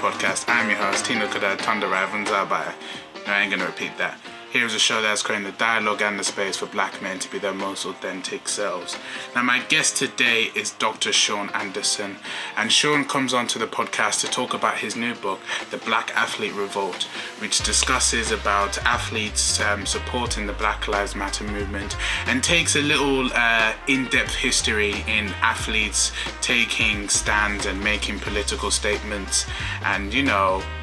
podcast. I'm your host, Tino Kada Thunder Ravanzabaya. No, I ain't gonna repeat that. Here's a show that's creating the dialogue and the space for black men to be their most authentic selves. Now, my guest today is Dr. Shaun Anderson, and Shaun comes onto the podcast to talk about his new book, The Black Athlete Revolt, which discusses about athletes supporting the Black Lives Matter movement and takes a little in-depth history in athletes taking stands and making political statements and,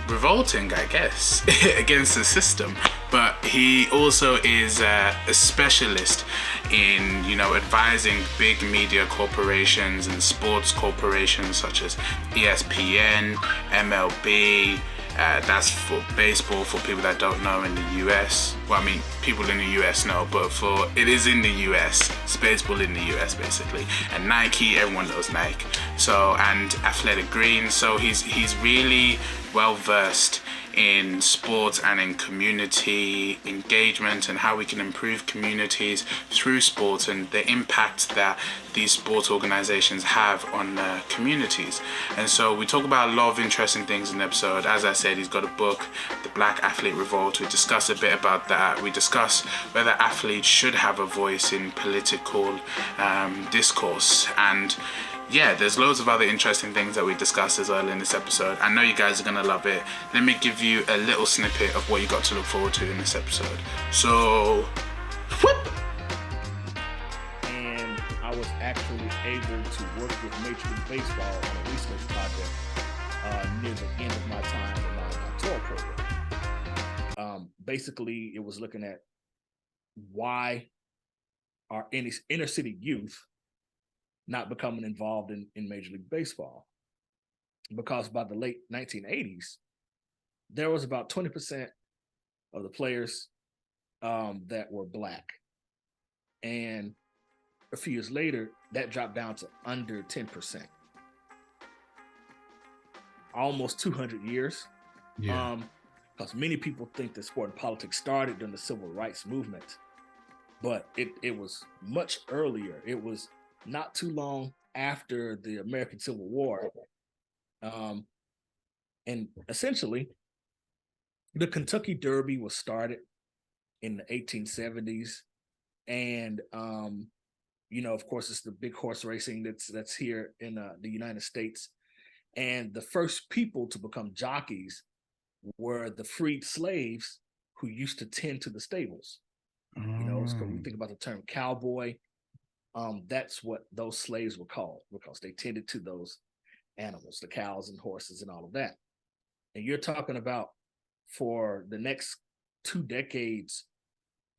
revolting, I guess, against the system. But he also is a specialist in, advising big media corporations and sports corporations such as ESPN, MLB. That's for baseball, for people that don't know in the US. Well, I mean, people in the US know, but it is in the US. It's baseball in the US, basically. And Nike, everyone knows Nike. So, and Athletic Greens. So he's really well versed in sports and in community engagement and how we can improve communities through sports and the impact that these sports organizations have on communities. And so we talk about a lot of interesting things in the episode. As I said, he's got a book, The Black Athlete Revolt. We discuss a bit about that. We discuss whether athletes should have a voice in political discourse. And yeah, there's loads of other interesting things that we discussed as well in this episode. I know you guys are going to love it. Let me give you a little snippet of what you got to look forward to in this episode. So, whoop! And I was actually able to work with Major League Baseball on a research project near the end of my time in my doctoral program. Basically, it was looking at why our inner city youth not becoming involved in Major League Baseball. Because by the late 1980s, there was about 20% of the players that were Black. And a few years later, that dropped down to under 10%. Almost 200 years. Yeah. Because many people think that sport and politics started during the Civil Rights Movement, but it was much earlier. It was not too long after the American Civil War. And essentially, the Kentucky Derby was started in the 1870s. And, of course, it's the big horse racing that's here in the United States. And the first people to become jockeys were the freed slaves who used to tend to the stables. So we think about the term cowboy. That's what those slaves were called because they tended to those animals, the cows and horses and all of that. And you're talking about for the next 2 decades,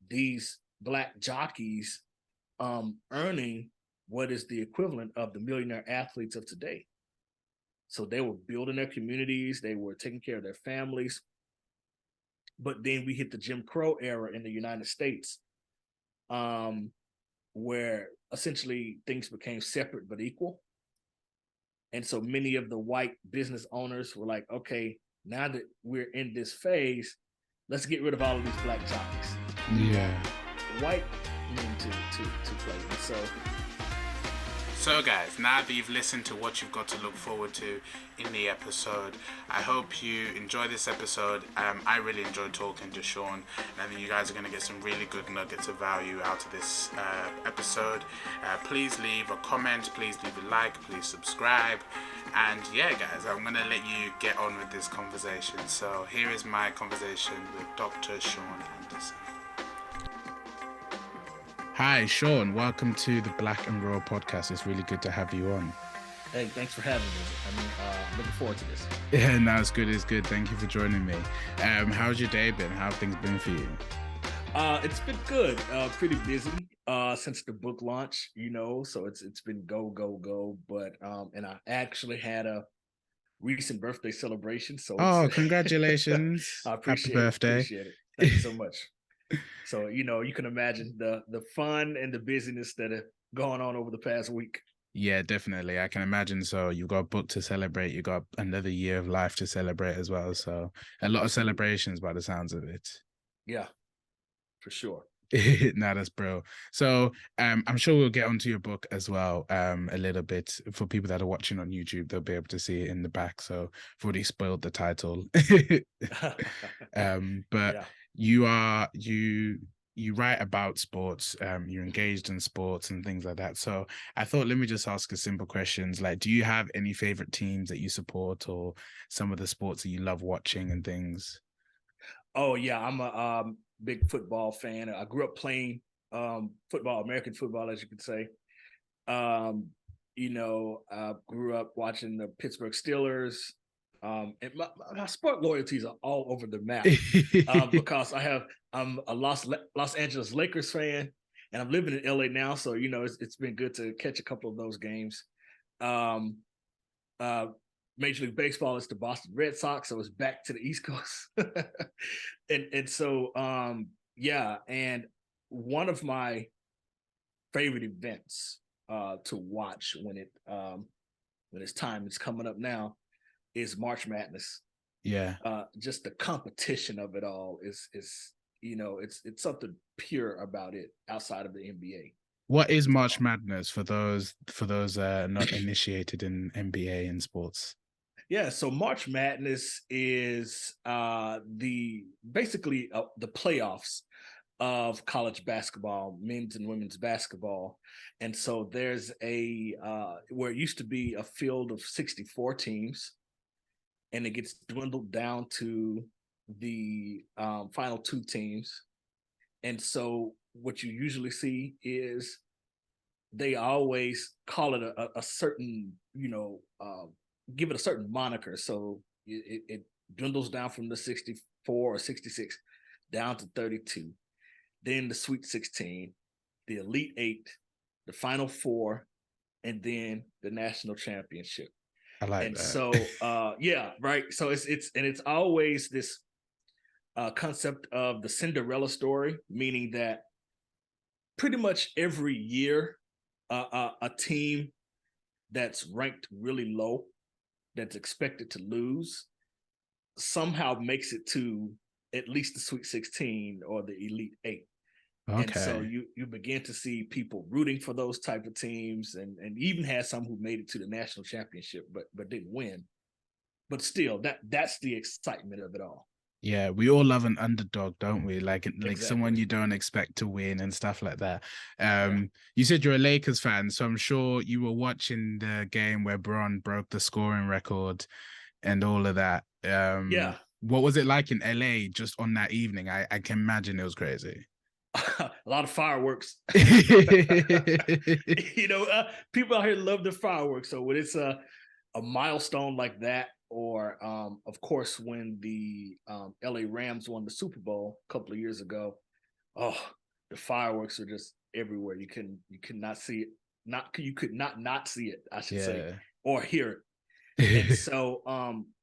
these Black jockeys earning what is the equivalent of the millionaire athletes of today. So they were building their communities, they were taking care of their families. But then we hit the Jim Crow era in the United States, where essentially things became separate but equal. And so many of the white business owners were like, okay, now that we're in this phase, let's get rid of all of these Black jockeys. Yeah. White men to play. And So guys, now that you've listened to what you've got to look forward to in the episode, I hope you enjoy this episode. I really enjoyed talking to Shaun, and I think you guys are going to get some really good nuggets of value out of this episode. Please leave a comment, please leave a like, please subscribe. And yeah, guys, I'm going to let you get on with this conversation. So here is my conversation with Dr. Shaun Anderson. Hi, Shaun. Welcome to the Black and Raw podcast. It's really good to have you on. hey, thanks for having me. I'm looking forward to this. Yeah, no, it's good. It's good. Thank you for joining me. How's your day been? How have things been for you? It's been good. Pretty busy since the book launch, so it's been go. But and I actually had a recent birthday celebration. So Congratulations. I appreciate Happy birthday. Appreciate it. Thank you so much. So, you can imagine the fun and the busyness that have gone on over the past week. Yeah, definitely. I can imagine. So you've got a book to celebrate. You've got another year of life to celebrate as well. So a lot of celebrations by the sounds of it. Yeah, for sure. No, that's bro. So I'm sure we'll get onto your book as well a little bit. For people that are watching on YouTube, they'll be able to see it in the back. So I've already spoiled the title. But Yeah. you write about sports, you're engaged in sports and things like that. So I thought, let me just ask a simple questions. Like, do you have any favorite teams that you support, or some of the sports that you love watching and things? Oh yeah, I'm a big football fan. I grew up playing football, American football, as you could say. Um, I grew up watching the Pittsburgh Steelers. And my sport loyalties are all over the map because I'm a Los Angeles Lakers fan, and I'm living in LA now, so it's been good to catch a couple of those games. Um, uh, Major League Baseball is the Boston Red Sox, so it's back to the East Coast, and so yeah, and one of my favorite events to watch when it's time, it's coming up now, is March Madness. Yeah. Just the competition of it all is it's something pure about it outside of the NBA. What is March Football. Madness for those not initiated in NBA and sports? Yeah, so March Madness is the basically the playoffs of college basketball, men's and women's basketball. And so there's where it used to be a field of 64 teams, and it gets dwindled down to the final two teams. And so what you usually see is they always call it a certain, give it a certain moniker. So it dwindles down from the 64 or 66 down to 32. Then the Sweet 16, the Elite Eight, the Final Four, and then the National Championship. I like And that. so, yeah, right. So it's always this concept of the Cinderella story, meaning that pretty much every year, a team that's ranked really low, that's expected to lose, somehow makes it to at least the Sweet 16 or the Elite Eight. And so Okay. you begin to see people rooting for those type of teams, and even had some who made it to the national championship but didn't win. But still, that's the excitement of it all. Yeah, we all love an underdog, don't we? Like someone Exactly. you don't expect to win and stuff like that. Yeah. You said you're a Lakers fan, so I'm sure you were watching the game where Bron broke the scoring record and all of that. Yeah. What was it like in LA just on that evening? I can imagine it was crazy. A lot of fireworks. People out here love the fireworks. So when it's a milestone like that, or of course when the LA Rams won the Super Bowl a couple of years ago, oh, the fireworks are just everywhere. You could not see it. You could not see it, I should say, Yeah. or hear it. And so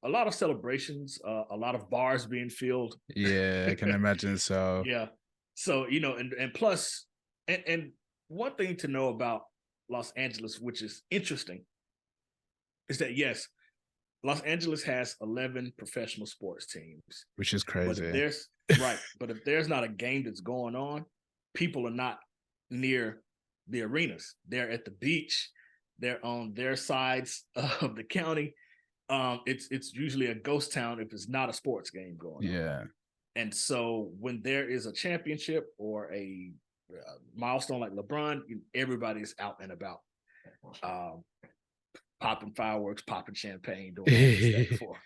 a lot of celebrations, a lot of bars being filled. Yeah, I can imagine so. Yeah. So, and plus, and one thing to know about Los Angeles, which is interesting, is that yes, Los Angeles has 11 professional sports teams. Which is But if crazy. there's but if there's not a game that's going on, people are not near the arenas. They're at the beach. They're on their sides of the county. It's usually a ghost town if it's not a sports game going on. Yeah. And so when there is a championship or a milestone like LeBron, everybody's out and about, um, popping fireworks, popping champagne, doing all this, that, before.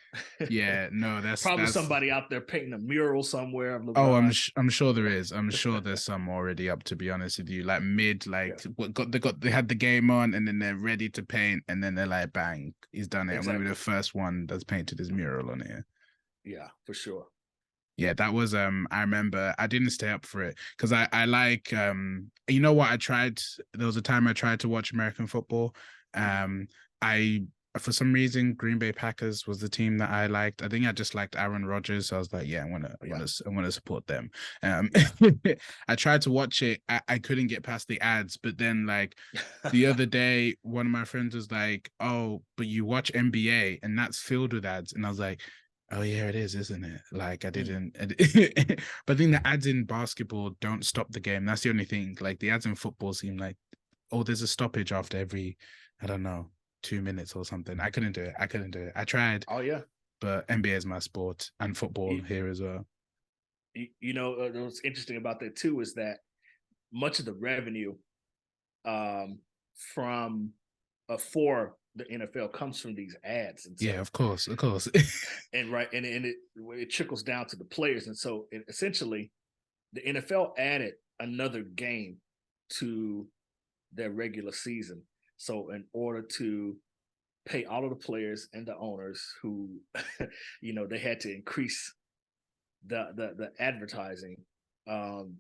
Yeah, no, Probably that's somebody out there painting a mural somewhere of oh, LeBron. I'm sure there is. I'm sure there's some already up, to be honest with you. Like mid, Yeah, like they had the game on and then they're ready to paint and then they're like, bang, he's done it. I'm gonna be the exactly. first one that's painted his mural on here. Yeah, for sure. Yeah, that was I remember I didn't stay up for it because I like you know what, I tried, there was a time I tried to watch American football. Mhm. I for some reason Green Bay Packers was the team that I liked. I think I just liked Aaron Rodgers, so I was like, yeah, Yeah, I want to support them. Um yeah. I tried to watch it. I couldn't get past the ads, but then like the other day one of my friends was like, "Oh, but you watch NBA and that's filled with ads." And I was like, Oh yeah, it is, isn't it? Like I Mm. didn't, but I think the ads in basketball don't stop the game. That's the only thing. Like the ads in football seem like, oh, there's a stoppage after every, I don't know, 2 minutes or something. I couldn't do it. I couldn't do it. I tried, Oh yeah. but NBA is my sport and football You, here as well. what's interesting about that too is that much of the revenue from for the NFL comes from these ads, and Yeah, so of course. and right and it trickles down to the players, and so essentially the NFL added another game to their regular season. So in order to pay all of the players and the owners who, they had to increase the advertising. Um,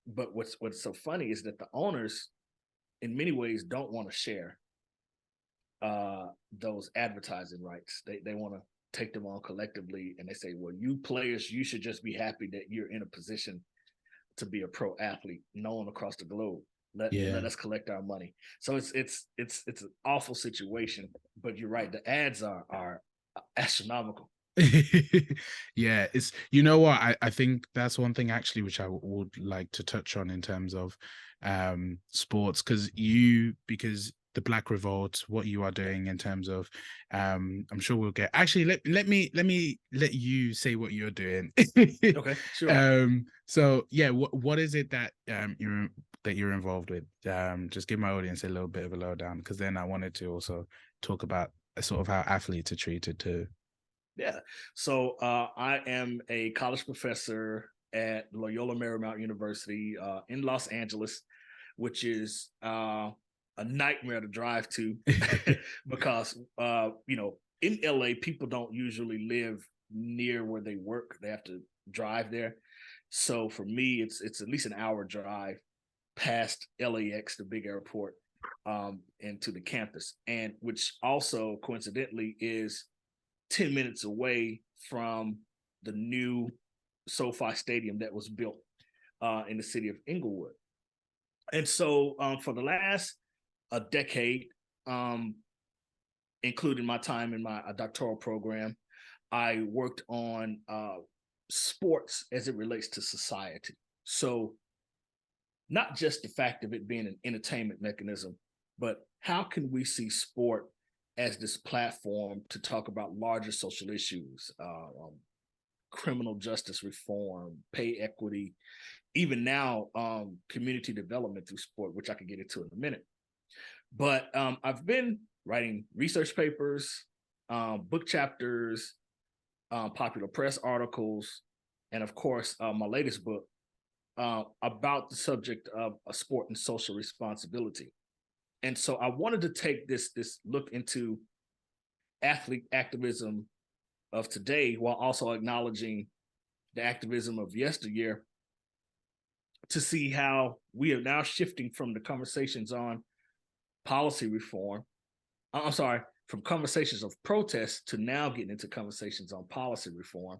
but what's so funny is that the owners, in many ways, don't want to share those advertising rights. They want to take them on collectively, and they say, well, you players, you should just be happy that you're in a position to be a pro athlete known across the globe. Let Yeah. us collect our money. So it's an awful situation. But you're right, the ads are astronomical. Yeah, it's you know what I think that's one thing actually which I would like to touch on in terms of sports because the Black Revolt, what you are Yeah. doing in terms of I'm sure we'll get actually let me let you say what you're doing. Okay, sure. So yeah, what is it that you're involved with? Just give my audience a little bit of a lowdown because then I wanted to also talk about sort of how athletes are treated too. Yeah. So I am a college professor at Loyola Marymount University in Los Angeles, which is a nightmare to drive to because in LA people don't usually live near where they work. They have to drive there. So for me, it's at least an hour drive past LAX, the big airport, and to the campus, and which also coincidentally is 10 minutes away from the new SoFi Stadium that was built in the city of Inglewood. And so for the last a decade, um, including my time in my doctoral program, I worked on sports as it relates to society. So not just the fact of it being an entertainment mechanism, but how can we see sport as this platform to talk about larger social issues, criminal justice reform, pay equity, even now community development through sport, which I could get into in a minute. But I've been writing research papers, book chapters, popular press articles, and of course, my latest book about the subject of a sport and social responsibility. And so I wanted to take this look into athlete activism of today while also acknowledging the activism of yesteryear to see how we are now shifting from the conversations on policy reform. I'm sorry, from conversations of protest to now getting into conversations on policy reform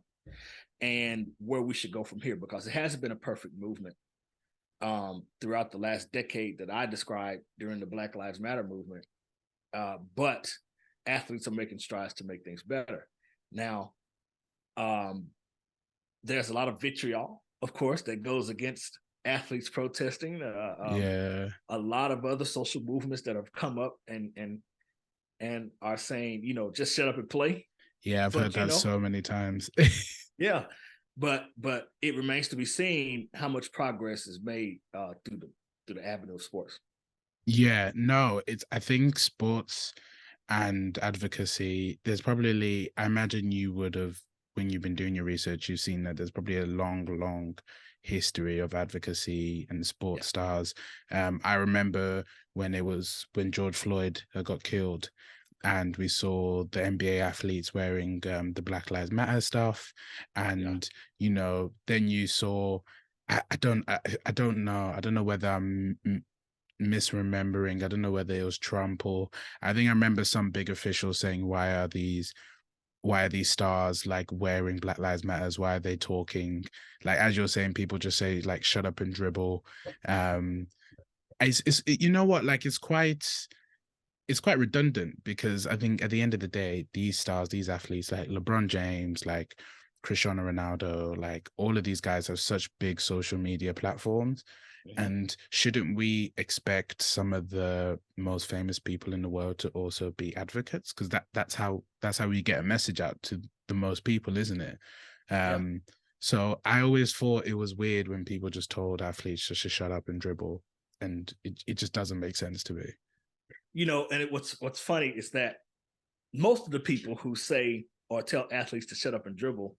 and where we should go from here, because it hasn't been a perfect movement throughout the last decade that I described during the Black Lives Matter movement. But athletes are making strides to make things better. Now, there's a lot of vitriol, of course, that goes against athletes protesting. Yeah. A lot of other social movements that have come up and are saying, just shut up and play. Yeah, I've heard But that so many times. yeah, but it remains to be seen how much progress is made through the avenue of sports. Yeah, no, it's I think sports and advocacy, there's probably I imagine you would have when you've been doing your research, you've seen that there's probably a long history of advocacy and Yeah, sports stars. I remember when George Floyd got killed and we saw the NBA athletes wearing the Black Lives Matter stuff. yeah, And, then you saw I don't know. I don't know whether I'm misremembering. I don't know whether it was Trump or I think I remember some big officials saying, why are these stars like wearing Black Lives Matters? Why are they talking? Like as you're saying, people just say like shut up and dribble. You know what? Like it's quite it's quite redundant because I think at the end of the day, these stars, these athletes like LeBron James, like Cristiano Ronaldo, like all of these guys have such big social media platforms. And shouldn't we expect some of the most famous people in the world to also be advocates? Because that's how we get a message out to the most people, isn't it? Yeah. So I always thought it was weird when people just told athletes just to shut up and dribble, and it just doesn't make sense to me. And what's funny is that most of the people who say or tell athletes to shut up and dribble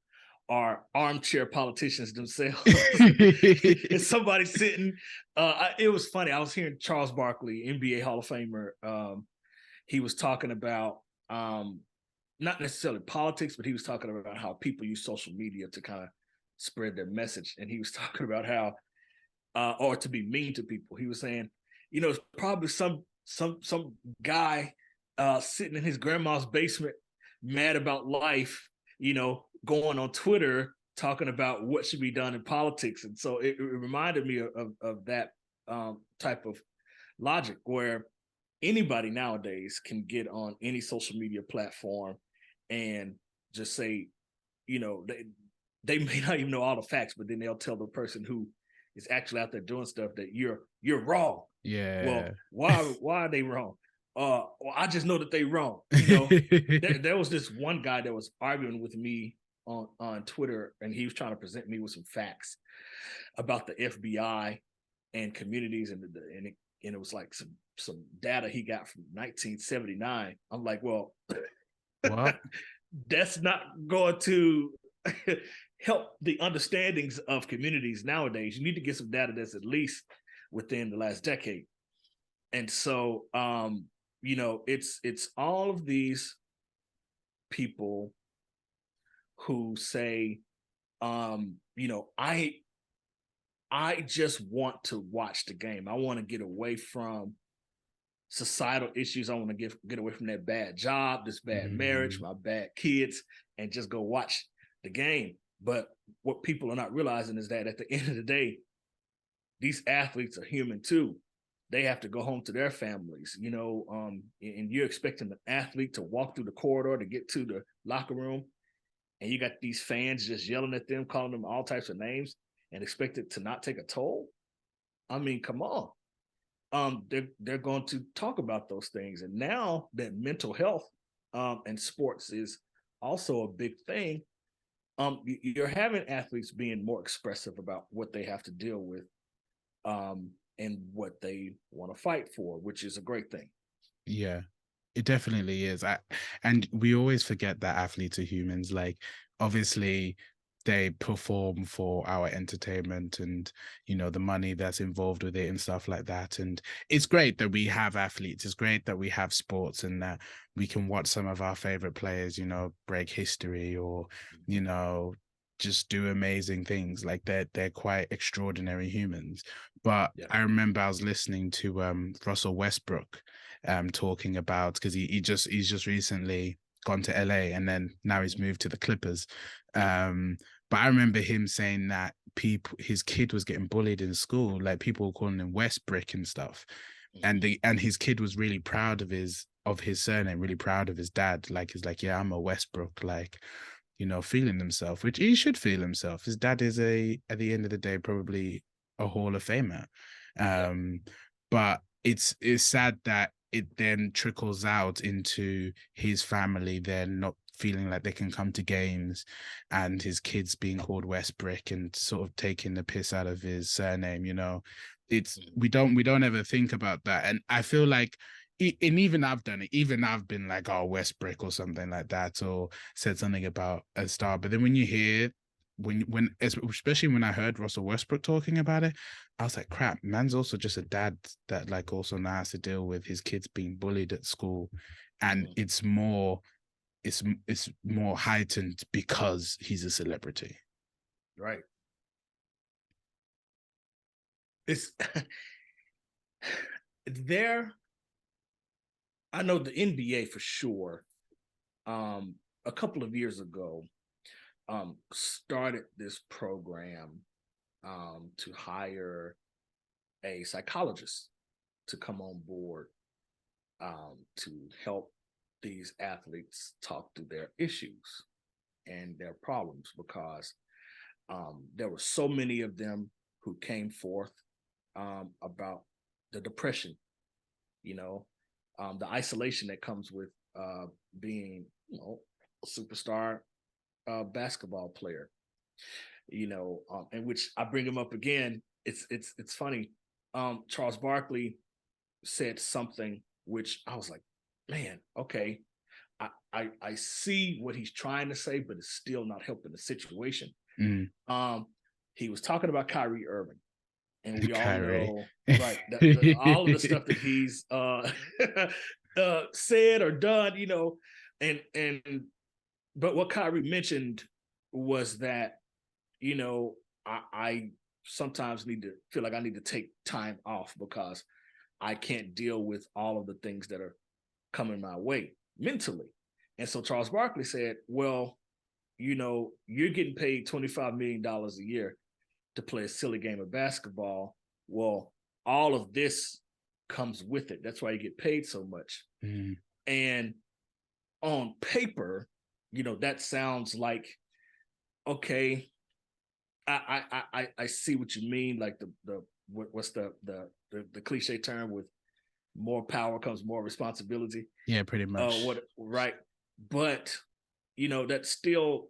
are armchair politicians themselves. It's somebody sitting. It was funny. I was hearing Charles Barkley, NBA Hall of Famer. He was talking about not necessarily politics, but he was talking about how people use social media to kind of spread their message. And he was talking about how, or to be mean to people. He was saying, it's probably some guy sitting in his grandma's basement, mad about life, going on Twitter talking about what should be done in politics. And so it reminded me of that type of logic where anybody nowadays can get on any social media platform and just say, they may not even know all the facts, but then they'll tell the person who is actually out there doing stuff that you're wrong. Yeah. Well, why are they wrong? Well, I just know that they wrong. There was this one guy that was arguing with me on Twitter, and he was trying to present me with some facts about the FBI and communities, and it was like some data he got from 1979. I'm like, well, what? That's not going to help the understandings of communities nowadays. You need to get some data that's at least within the last decade. And so, it's all of these people who say, I just want to watch the game. I want to get away from societal issues. I want to get away from that bad job, this bad marriage, my bad kids, and just go watch the game. But what people are not realizing is that at the end of the day, these athletes are human too. They have to go home to their families, and you're expecting an athlete to walk through the corridor to get to the locker room, and you got these fans just yelling at them, calling them all types of names, and expect it to not take a toll. I mean, come on. They're going to talk about those things, and now that mental health and sports is also a big thing, you're having athletes being more expressive about what they have to deal with, and what they want to fight for, which is a great thing. Yeah, it definitely is. And we always forget that athletes are humans. Like, obviously, they perform for our entertainment and, the money that's involved with it and stuff like that. And it's great that we have athletes. It's great that we have sports and that we can watch some of our favorite players, break history or, just do amazing things. Like they're quite extraordinary humans. But Yeah. I remember I was listening to Russell Westbrook talking about, because he's just recently gone to LA and then now he's moved to the Clippers. But I remember him saying that his kid was getting bullied in school, like people were calling him Westbrick and stuff. And his kid was really proud of his surname, really proud of his dad. Like he's like, yeah, I'm a Westbrook, like, feeling himself, which he should feel himself. His dad is at the end of the day, probably a Hall of Famer. But it's sad that it then trickles out into his family then not feeling like they can come to games, and his kids being called Westbrick and sort of taking the piss out of his surname. It's we don't ever think about that, and I feel like. And even I've done it. Even I've been like, "Oh, Westbrick" or something like that, or said something about a star. But then when you hear, especially when I heard Russell Westbrook talking about it, I was like, "Crap, man's also just a dad that like also now has to deal with his kids being bullied at school, and it's more heightened because he's a celebrity." Right. It's there. I know the NBA for sure. A couple of years ago, started this program to hire a psychologist to come on board to help these athletes talk through their issues and their problems, because there were so many of them who came forth about the depression, the isolation that comes with being, a superstar basketball player, and which I bring him up again. It's funny. Charles Barkley said something which I was like, man, okay, I see what he's trying to say, but it's still not helping the situation. He was talking about Kyrie Irving, and we all know, right, all of the stuff that he's said or done, and but what Kyrie mentioned was that, I sometimes feel like I need to take time off because I can't deal with all of the things that are coming my way mentally. And so Charles Barkley said, well, you're getting paid $25 million a year to play a silly game of basketball. Well, all of this comes with it. That's why you get paid so much. And on paper, that sounds like, okay, I see what you mean. Like what's the cliche term, with more power comes more responsibility. Yeah, pretty much. Right. But, that still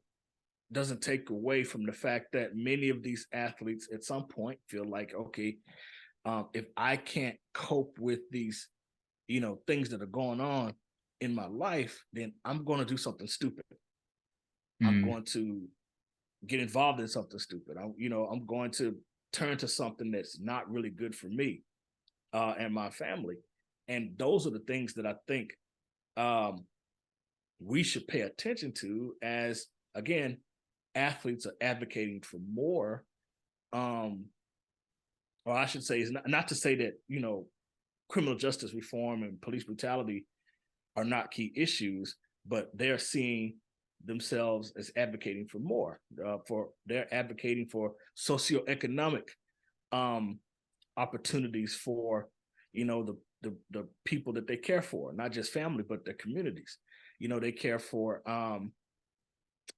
doesn't take away from the fact that many of these athletes at some point feel like, okay, if I can't cope with these, things that are going on in my life, then I'm going to do something stupid. I'm going to get involved in something stupid. I'm going to turn to something that's not really good for me and my family. And those are the things that I think we should pay attention to as, again, athletes are advocating for more. Or I should say, is not to say that, criminal justice reform and police brutality are not key issues, but they're seeing themselves as advocating for more. They're advocating for socioeconomic opportunities for, the people that they care for, not just family, but their communities. They care for,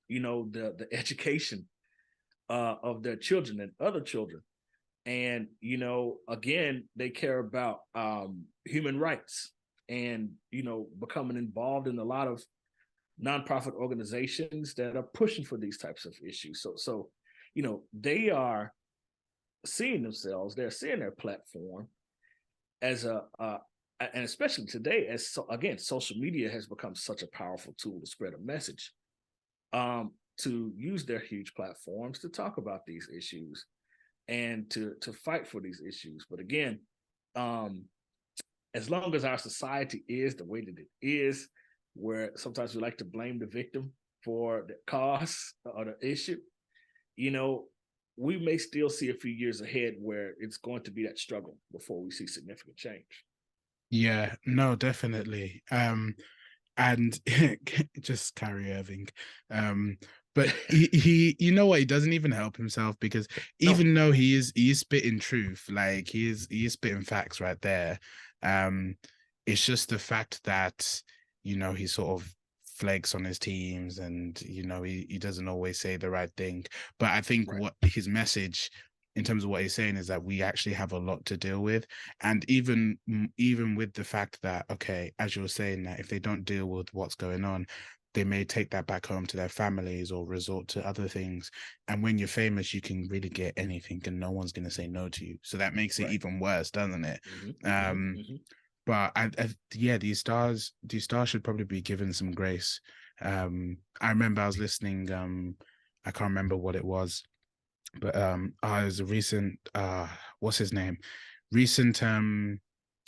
the education of their children and other children. And, again, they care about human rights and, becoming involved in a lot of nonprofit organizations that are pushing for these types of issues. So, they are seeing themselves, they're seeing their platform as and especially today, as again, social media has become such a powerful tool to spread a message, to use their huge platforms to talk about these issues and to fight for these issues. But again, as long as our society is the way that it is, where sometimes we like to blame the victim for the cause or the issue, we may still see a few years ahead where it's going to be that struggle before we see significant change. Yeah, no, definitely. And just Kyrie Irving. But he what, he doesn't even help himself, because even though he is spitting truth, like he is spitting facts right there. It's just the fact that, he sort of flakes on his teams, and he doesn't always say the right thing. But I think what his message, in terms of what he's saying, is that we actually have a lot to deal with. And even with the fact that, okay, as you were saying, that if they don't deal with what's going on, they may take that back home to their families or resort to other things. And when you're famous, you can really get anything and no one's going to say no to you. So that makes it even worse, doesn't it? But yeah, these stars should probably be given some grace. I remember I was listening, I can't remember what it was, but it was a recent what's his name? Recent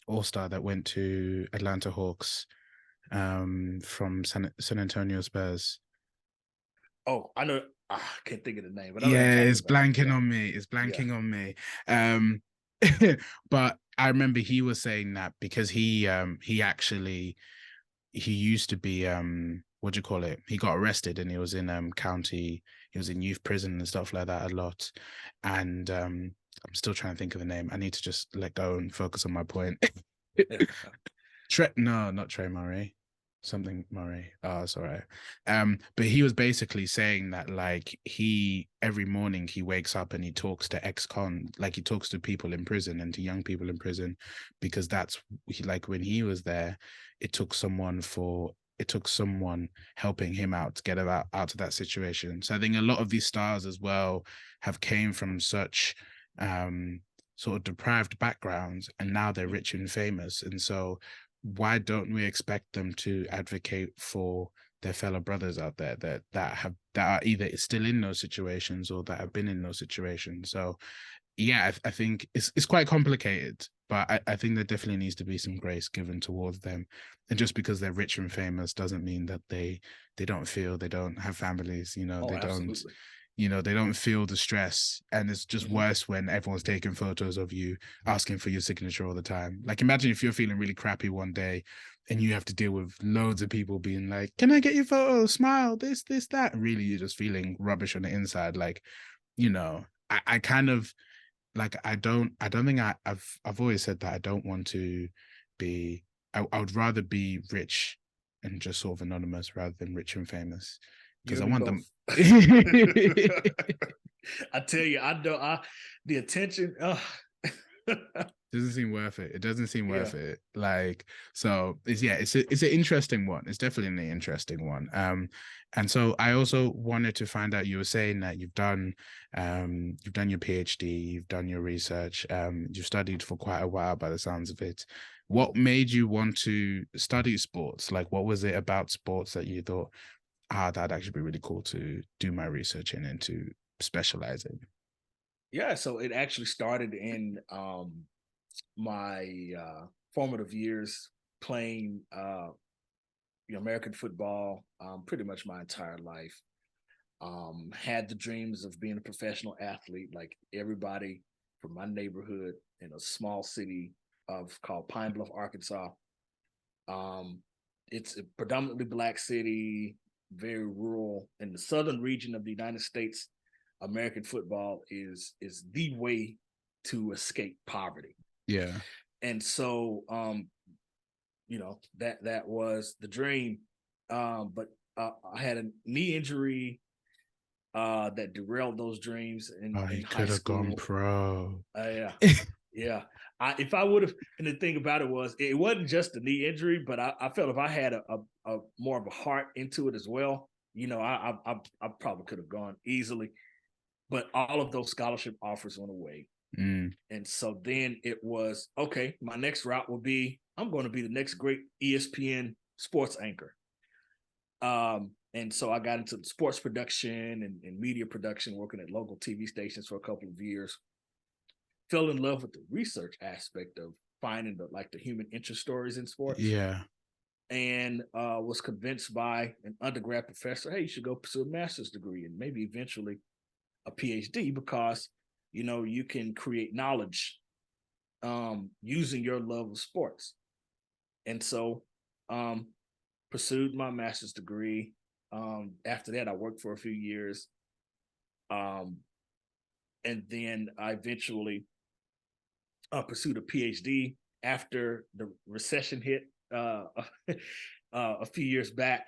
All-Star that went to Atlanta Hawks from San Antonio Spurs. Oh, I know. I can't think of the name, but yeah, it's blanking on me. It's blanking on me. But I remember he was saying that because he used to be what do you call it? He got arrested and he was in he was in youth prison and stuff like that a lot. And I'm still trying to think of the name. I need to just let go and focus on my point. No, not Trey Murray. Something Murray. Oh, it's all right. But he was basically saying that like he every morning he wakes up and he talks to ex-con, like he talks to people in prison and to young people in prison, because that's like when he was there, it took someone helping him out to get out of that situation. So I think a lot of these stars as well have came from such sort of deprived backgrounds, and now they're rich and famous. And so why don't we expect them to advocate for their fellow brothers out there that are either still in those situations or that have been in those situations? So yeah, I think it's quite complicated, but I think there definitely needs to be some grace given towards them. And just because they're rich and famous doesn't mean that they don't feel, they don't have families, Oh, they don't, absolutely. they don't feel the stress. And it's just worse when everyone's taking photos of you, asking for your signature all the time. Like imagine if you're feeling really crappy one day and you have to deal with loads of people being like, can I get your photo? Smile, this, that. And really, you're just feeling rubbish on the inside. Like, I kind of like, I don't think I've always said that I don't want to be, I would rather be rich and just sort of anonymous rather than rich and famous, because I want them. I tell you, the attention. Doesn't seem worth it. It doesn't seem worth it. Like, so it's an interesting one. It's definitely an interesting one. And so I also wanted to find out, you were saying that you've done your PhD, you've done your research, you've studied for quite a while by the sounds of it. What made you want to study sports? Like, what was it about sports that you thought, that'd actually be really cool to do my research in and to specialize in? Yeah, so it actually started in my formative years playing American football pretty much my entire life. Had the dreams of being a professional athlete like everybody from my neighborhood in a small city called Pine Bluff, Arkansas. It's a predominantly Black city, very rural. In the southern region of the United States, American football is the way to escape poverty. Yeah. And so that was the dream. But I had a knee injury that derailed those dreams in He high could have gone school. pro. Yeah. Yeah. If I would have, and the thing about it was, it wasn't just a knee injury, but I felt if I had a more of a heart into it as well, I probably could have gone easily. But all of those scholarship offers went away. And so then it was, okay, my next route will be, I'm going to be the next great ESPN sports anchor. And so I got into sports production and media production, working at local TV stations for a couple of years. Fell in love with the research aspect of finding the human interest stories in sports. Yeah. And was convinced by an undergrad professor, hey, you should go pursue a master's degree and maybe eventually a PhD, because you can create knowledge using your love of sports. And so pursued my master's degree. After that, I worked for a few years. And then I eventually pursued a PhD after the recession hit a few years back.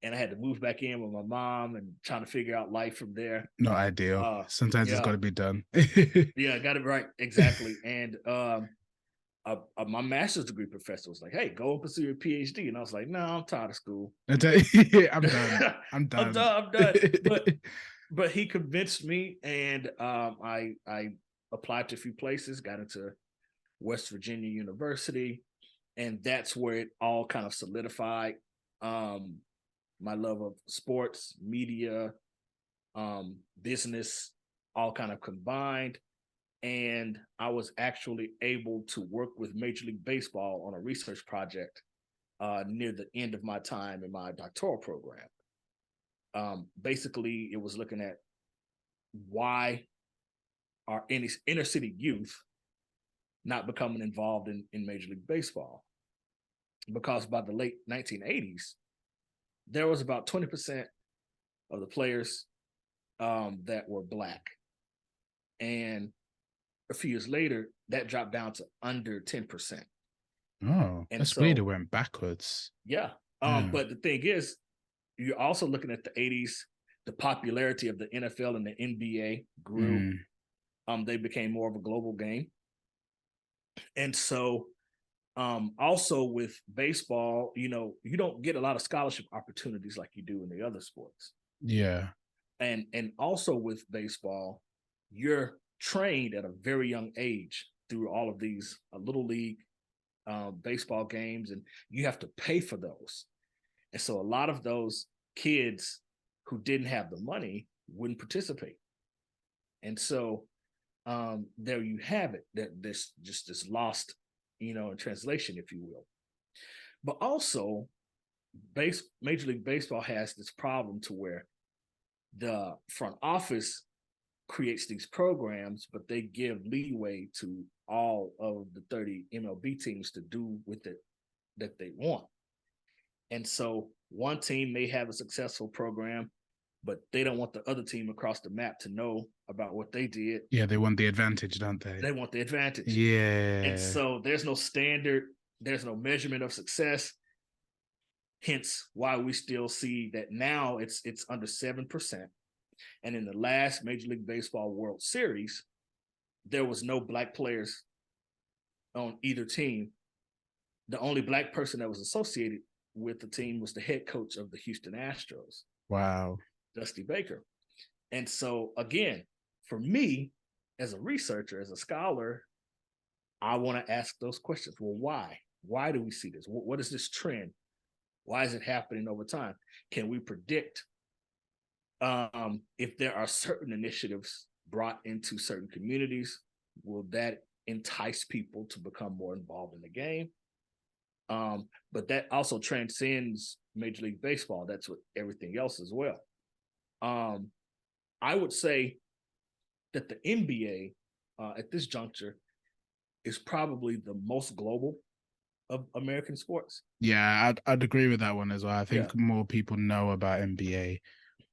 And I had to move back in with my mom and trying to figure out life from there. Not ideal. Sometimes it's got to be done. Yeah, got it right. Exactly. And my master's degree professor was like, hey, go and pursue your PhD. And I was like, no, I'm tired of school. I'm done. I'm done. But he convinced me, and I applied to a few places, got into West Virginia University, and that's where it all kind of solidified. My love of sports, media, business, all kind of combined. And I was actually able to work with Major League Baseball on a research project near the end of my time in my doctoral program. Basically, it was looking at why are inner city youth not becoming involved in Major League Baseball. Because by the late 1980s, there was about 20% of the players that were Black. And a few years later, that dropped down to under 10%. Oh, And that's weird. It so, went backwards. yeah. Yeah. But the thing is, you're also looking at the 80s, the popularity of the NFL and the NBA grew. Mm, They became more of a global game. And so, also with baseball, you don't get a lot of scholarship opportunities like you do in the other sports. yeah. And also with baseball, you're trained at a very young age through all of these little league baseball games, and you have to pay for those. And so a lot of those kids who didn't have the money wouldn't participate. And so there you have it. That this just is lost, in translation, if you will. But also, Major League Baseball has this problem to where the front office creates these programs, but they give leeway to all of the 30 MLB teams to do with it that they want. And so one team may have a successful program, but they don't want the other team across the map to know about what they did. Yeah, they want the advantage, don't they? They want the advantage. And Yeah. so there's no standard, there's no measurement of success. Hence why we still see that now it's under 7%. And in the last Major League Baseball World Series, there was no black players on either team. The only black person that was associated with the team was the head coach of the Houston Astros, Wow. Dusty Baker. And so, again, for me, as a researcher, as a scholar, I want to ask those questions. Well, why? Why do we see this? What is this trend? Why is it happening over time? Can we predict if there are certain initiatives brought into certain communities? Will that entice people to become more involved in the game? But that also transcends Major League Baseball. That's what everything else as well. I would say that the NBA at this juncture is probably the most global of American sports. Yeah, I'd agree with that one as well. I Yeah. think more people know about NBA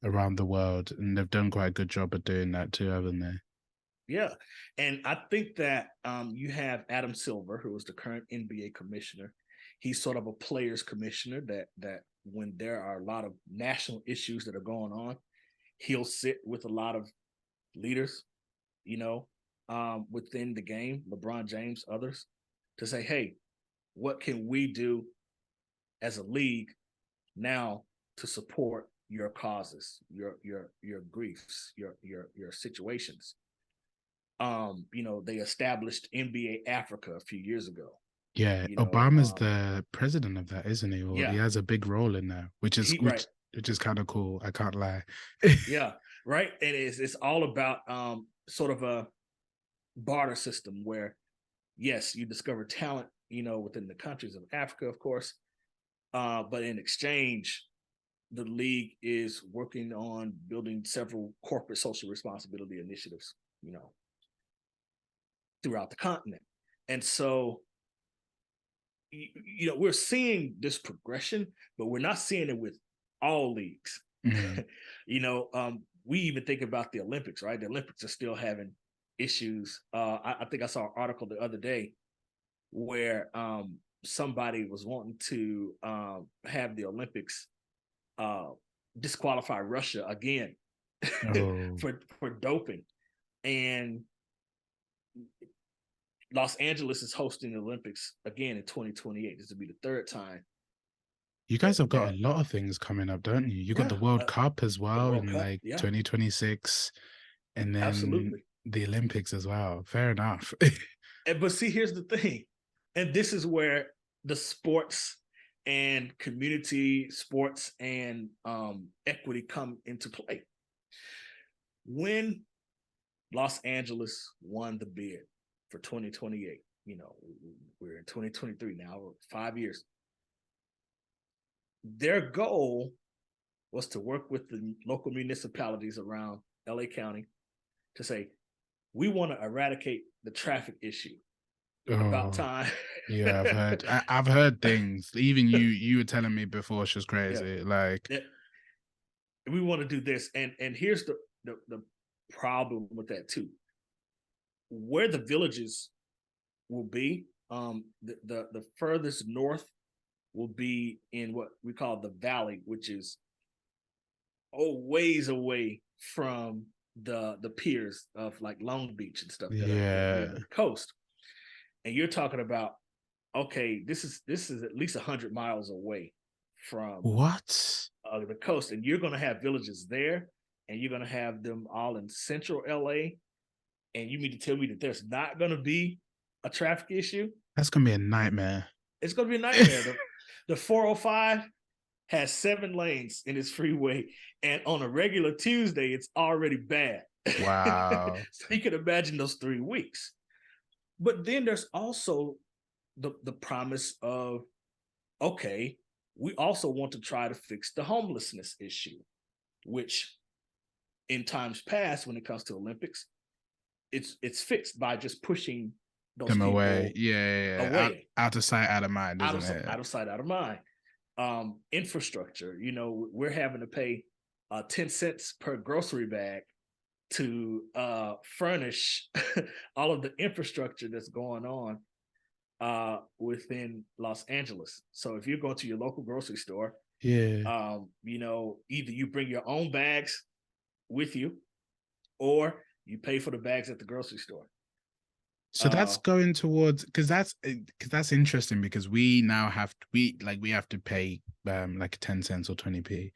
around the world, and they've done quite a good job of doing that too, haven't they? Yeah. And I think that you have Adam Silver, who is the current NBA commissioner. He's sort of a players commissioner that when there are a lot of national issues that are going on, he'll sit with a lot of leaders, within the game, LeBron James, others, to say, hey, what can we do as a league now to support your causes, your griefs, your situations? They established NBA Africa a few years ago. Yeah, Obama's the president of that, isn't he? Or he has a big role in there, which is right. which is kind of cool. I can't lie. Yeah, right. And it's all about sort of a barter system where, yes, you discover talent, within the countries of Africa, of course, but in exchange, the league is working on building several corporate social responsibility initiatives, throughout the continent. And so, we're seeing this progression, but we're not seeing it with all leagues. Mm. We even think about the Olympics, right? The Olympics are still having issues. I think I saw an article the other day where somebody was wanting to have the Olympics disqualify Russia again Oh. for doping. And Los Angeles is hosting the Olympics again in 2028. This will be the third time. You guys have got a lot of things coming up, don't you? You got the World Cup as well in Cup, like 2026, and then absolutely the Olympics as well. Fair enough. But see, here's the thing, and this is where the sports and community sports and equity come into play. When Los Angeles won the bid for 2028, we're in 2023 now, 5 years. Their goal was to work with the local municipalities around LA County to say, we want to eradicate the traffic issue. About time. Yeah, I've heard things. Even you were telling me before, it's just crazy. Yeah. Like, we want to do this, and here's the problem with that too. Where the villages will be, The furthest north will be in what we call the valley, which is ways away from the piers of like Long Beach and stuff that are near Yeah. the coast. And you're talking about, okay, this is at least 100 miles away from What? the coast, and you're going to have villages there, and you're going to have them all in central LA, and you mean to tell me that there's not going to be a traffic issue? That's gonna be a nightmare. It's going to be a nightmare. The 405 has 7 lanes in its freeway, and on a regular Tuesday, it's already bad. Wow. So you can imagine those 3 weeks. But then there's also the promise of, okay, we also want to try to fix the homelessness issue, which in times past, when it comes to Olympics, it's fixed by just pushing those Them people away. Yeah. away, Out of sight, out of mind, out isn't of it? out of sight, out of mind. Infrastructure, we're having to pay 10 cents per grocery bag to furnish all of the infrastructure that's going on within Los Angeles. So if you're going to your local grocery store, Yeah. either you bring your own bags with you, or you pay for the bags at the grocery store. So that's going towards, because that's interesting, because we now have we have to pay like 10 cents or 20p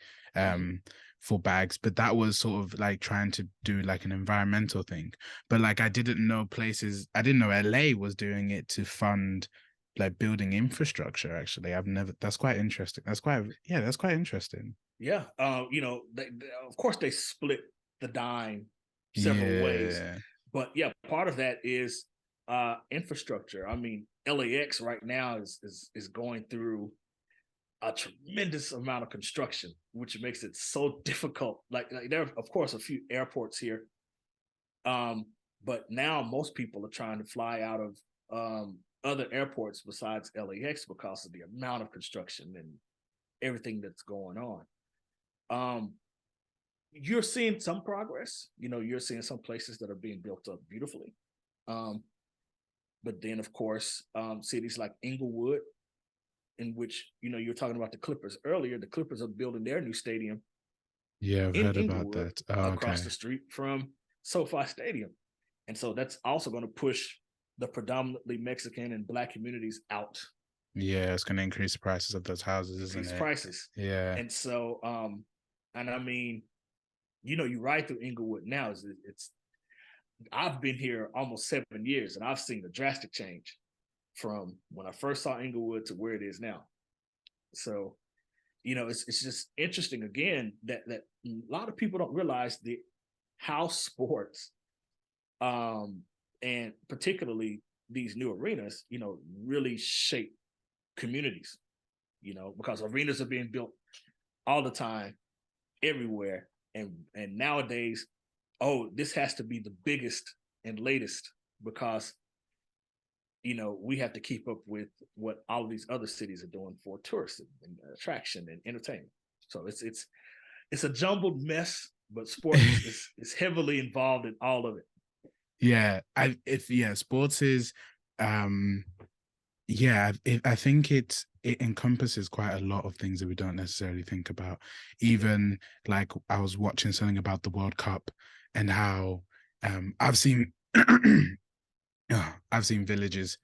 for bags, but that was sort of like trying to do like an environmental thing. But like I didn't know LA was doing it to fund like building infrastructure. Actually, that's quite interesting. That's quite interesting. Yeah. Of course they split the dime several ways, Yeah. but yeah, part of that is infrastructure. I mean, LAX right now is going through a tremendous amount of construction, which makes it so difficult. Like there are, of course, a few airports here, but now most people are trying to fly out of other airports besides LAX because of the amount of construction and everything that's going on. You're seeing some progress. You're seeing some places that are being built up beautifully. But then, of course, cities like Inglewood, in which, you're talking about the Clippers earlier, the Clippers are building their new stadium Yeah, I've in heard about Inglewood, that. Oh, across okay. the street from SoFi Stadium. And so that's also going to push the predominantly Mexican and Black communities out. Yeah, it's going to increase the prices of those houses, isn't it? Prices. Yeah. And so, and I mean, you ride through Inglewood now. I've been here almost 7 years, and I've seen a drastic change from when I first saw Inglewood to where it is now. So, it's just interesting again that a lot of people don't realize how sports, and particularly these new arenas, really shape communities. Because arenas are being built all the time, everywhere, and nowadays, this has to be the biggest and latest because we have to keep up with what all of these other cities are doing for tourism and attraction and entertainment. So it's a jumbled mess, but sports is heavily involved in all of it. Yeah, sports is I think it encompasses quite a lot of things that we don't necessarily think about. Even like I was watching something about the World Cup and how I've seen I've seen villages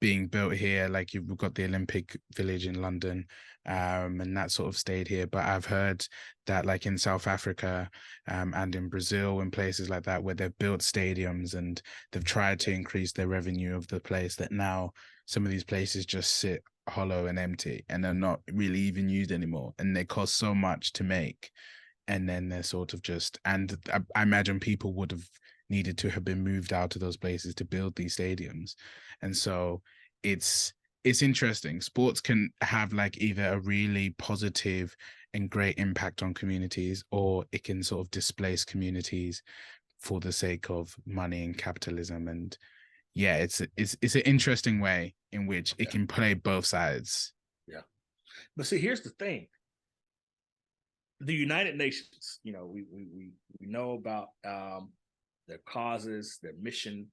being built here. Like we've got the Olympic Village in London, and that sort of stayed here. But I've heard that like in South Africa and in Brazil and places like that where they've built stadiums and they've tried to increase their revenue of the place, that now some of these places just sit hollow and empty and they're not really even used anymore, and they cost so much to make. And then they're sort of just, and I imagine people would have needed to have been moved out of those places to build these stadiums. And so it's interesting. Sports can have like either a really positive and great impact on communities, or it can sort of displace communities for the sake of money and capitalism. And yeah, it's an interesting way in which it can play both sides. Yeah. But see, here's the thing. The United Nations, we know about their causes, their mission.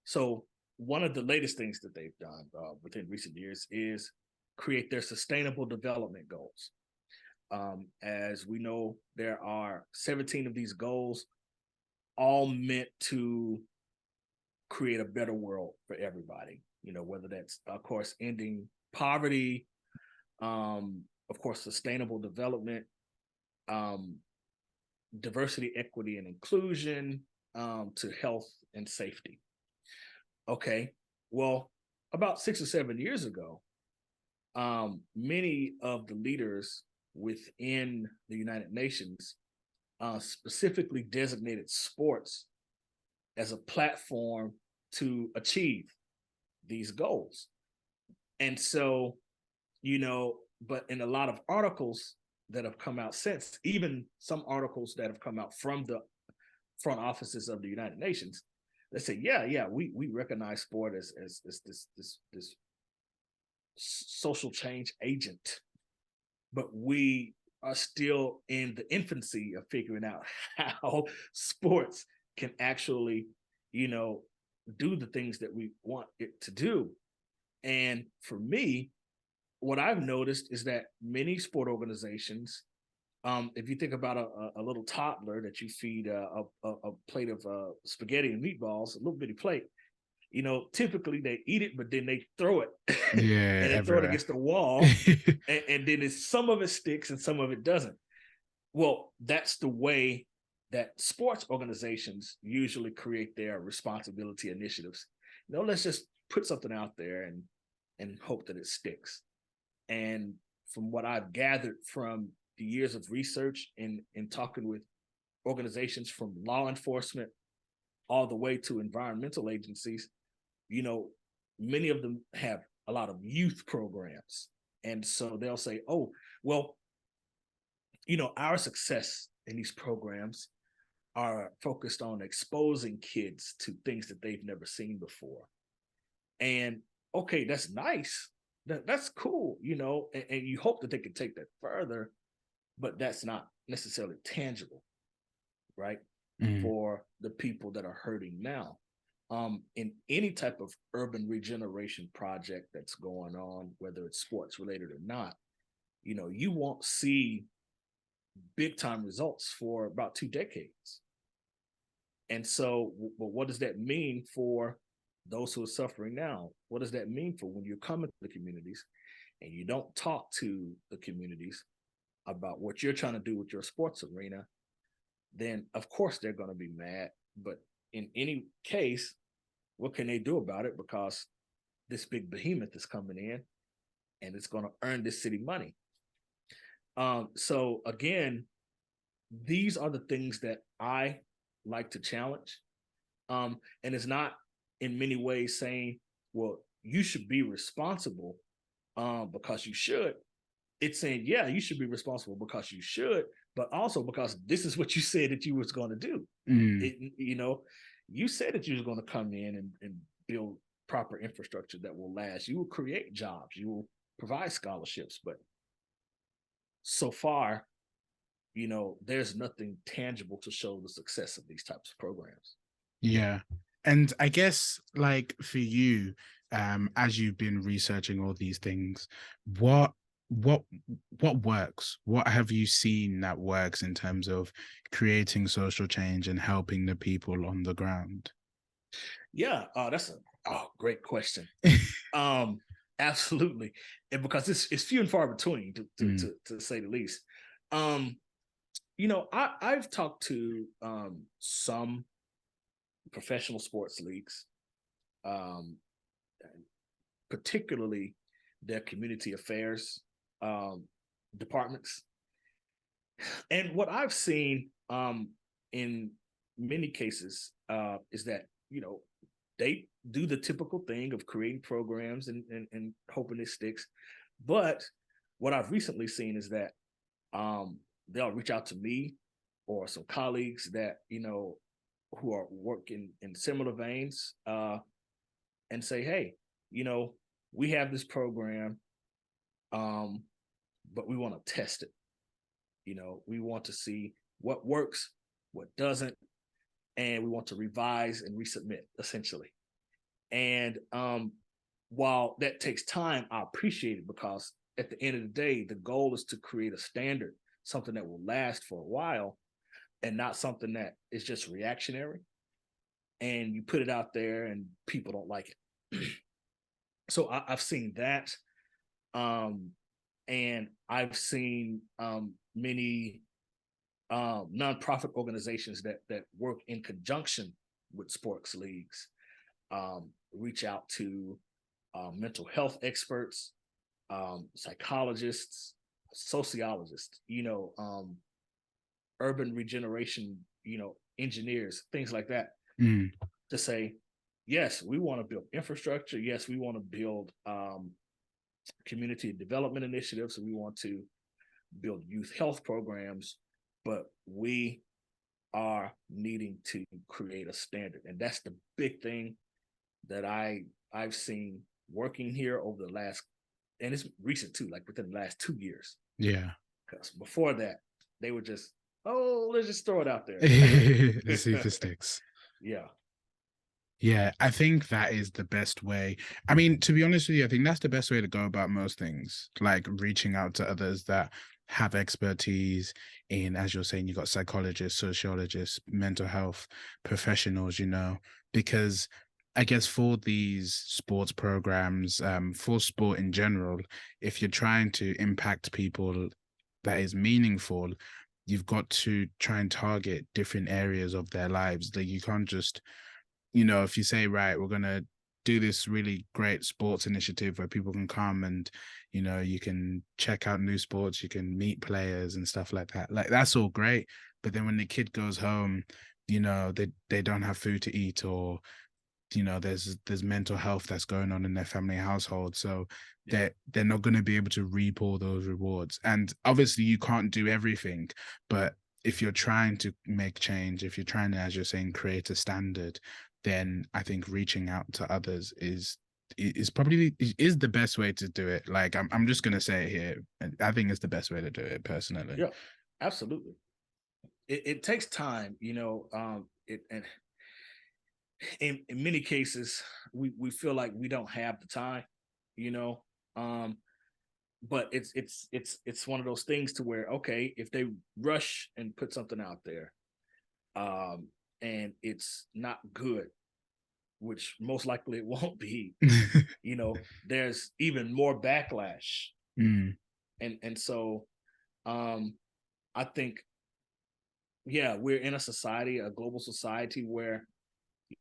So one of the latest things that they've done within recent years is create their sustainable development goals. As we know, there are 17 of these goals, all meant to create a better world for everybody. Whether that's, of course, ending poverty, of course, sustainable development, diversity, equity, and inclusion, to health and safety. Okay, well, about 6 or 7 years ago, many of the leaders within the United Nations specifically designated sports as a platform to achieve these goals. And so, but in a lot of articles that have come out since, even some articles that have come out from the front offices of the United Nations, they say, we recognize sport as this social change agent, but we are still in the infancy of figuring out how sports can actually, do the things that we want it to do. And for me, what I've noticed is that many sport organizations, if you think about a little toddler that you feed a plate of spaghetti and meatballs, a little bitty plate, typically they eat it, but then they throw it, Yeah, and they throw it against the wall, and then some of it sticks and some of it doesn't. Well, that's the way that sports organizations usually create their responsibility initiatives. Let's just put something out there and hope that it sticks. And from what I've gathered from the years of research and talking with organizations from law enforcement all the way to environmental agencies, many of them have a lot of youth programs. And so they'll say, oh, well, our success in these programs are focused on exposing kids to things that they've never seen before. And okay, that's nice. That's cool, and you hope that they can take that further, but that's not necessarily tangible, right? For the people that are hurting now. In any type of urban regeneration project that's going on, whether it's sports related or not, you won't see big time results for about 2 decades. And so, well, what does that mean for those who are suffering now? What does that mean for when you're coming to the communities and you don't talk to the communities about what you're trying to do with your sports arena? Then of course they're going to be mad. But in any case, what can they do about it? Because this big behemoth is coming in and it's going to earn this city money. So again, these are the things that I like to challenge. And it's not in many ways saying, well, you should be responsible because you should. It's saying, yeah, you should be responsible because you should, but also because this is what you said that you was going to do. You said that you was going to come in and build proper infrastructure that will last. You will create jobs. You will provide scholarships. But so far, there's nothing tangible to show the success of these types of programs. Yeah. And I guess, like, for you, as you've been researching all these things, what works? What have you seen that works in terms of creating social change and helping the people on the ground? Yeah, that's a great question. Absolutely. And because it's few and far between, to say the least. I've talked to some professional sports leagues, particularly their community affairs departments. And what I've seen in many cases is that, they do the typical thing of creating programs and hoping it sticks. But what I've recently seen is that they'll reach out to me or some colleagues that, who are working in similar veins and say, hey, we have this program, but we want to test it. We want to see what works, what doesn't, and we want to revise and resubmit, essentially. And while that takes time, I appreciate it, because at the end of the day, the goal is to create a standard, something that will last for a while, and not something that is just reactionary. And you put it out there and people don't like it. So I've seen that. And I've seen many nonprofit organizations that work in conjunction with sports leagues reach out to mental health experts, psychologists, sociologists, urban regeneration, engineers, things like that, to say, yes, we want to build infrastructure. Yes, we want to build community development initiatives. We want to build youth health programs, but we are needing to create a standard. And that's the big thing that I've seen working here over the last, and it's recent too, like within the last 2 years. Yeah. Because before that, they were just, oh, let's just throw it out there. See if it sticks. Yeah. Yeah, I think that is the best way. I mean, to be honest with you, I think that's the best way to go about most things, like reaching out to others that have expertise in, as you're saying, you got psychologists, sociologists, mental health professionals, because I guess for these sports programs, for sport in general, if you're trying to impact people that is meaningful, you've got to try and target different areas of their lives. Like you can't just if you say, right, we're going to do this really great sports initiative where people can come and, you can check out new sports, you can meet players and stuff like that. Like, that's all great. But then when the kid goes home, they don't have food to eat, or, there's mental health that's going on in their family household. So they're not going to be able to reap all those rewards. And obviously you can't do everything, but if you're trying to make change, if you're trying to, as you're saying, create a standard, then I think reaching out to others is probably the best way to do it. Like I'm just gonna say it here. I think it's the best way to do it personally. Yeah, absolutely. It takes time, and in many cases we feel like we don't have the time, but it's one of those things to where, okay, if they rush and put something out there, and it's not good, which most likely it won't be, there's even more backlash. And so I think, yeah, we're in a global society where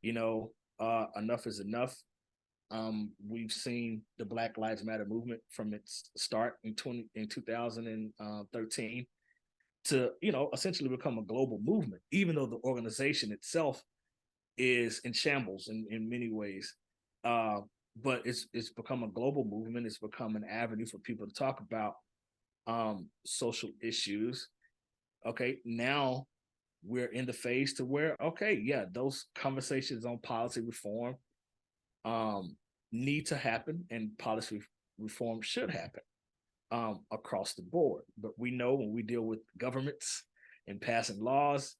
enough is enough. We've seen the Black Lives Matter movement from its start in 2013 to essentially become a global movement, even though the organization itself is in shambles in many ways. But it's become a global movement. It's become an avenue for people to talk about social issues. Okay, now we're in the phase to where, okay, yeah, those conversations on policy reform need to happen, and policy reform should happen across the board. But we know when we deal with governments and passing laws,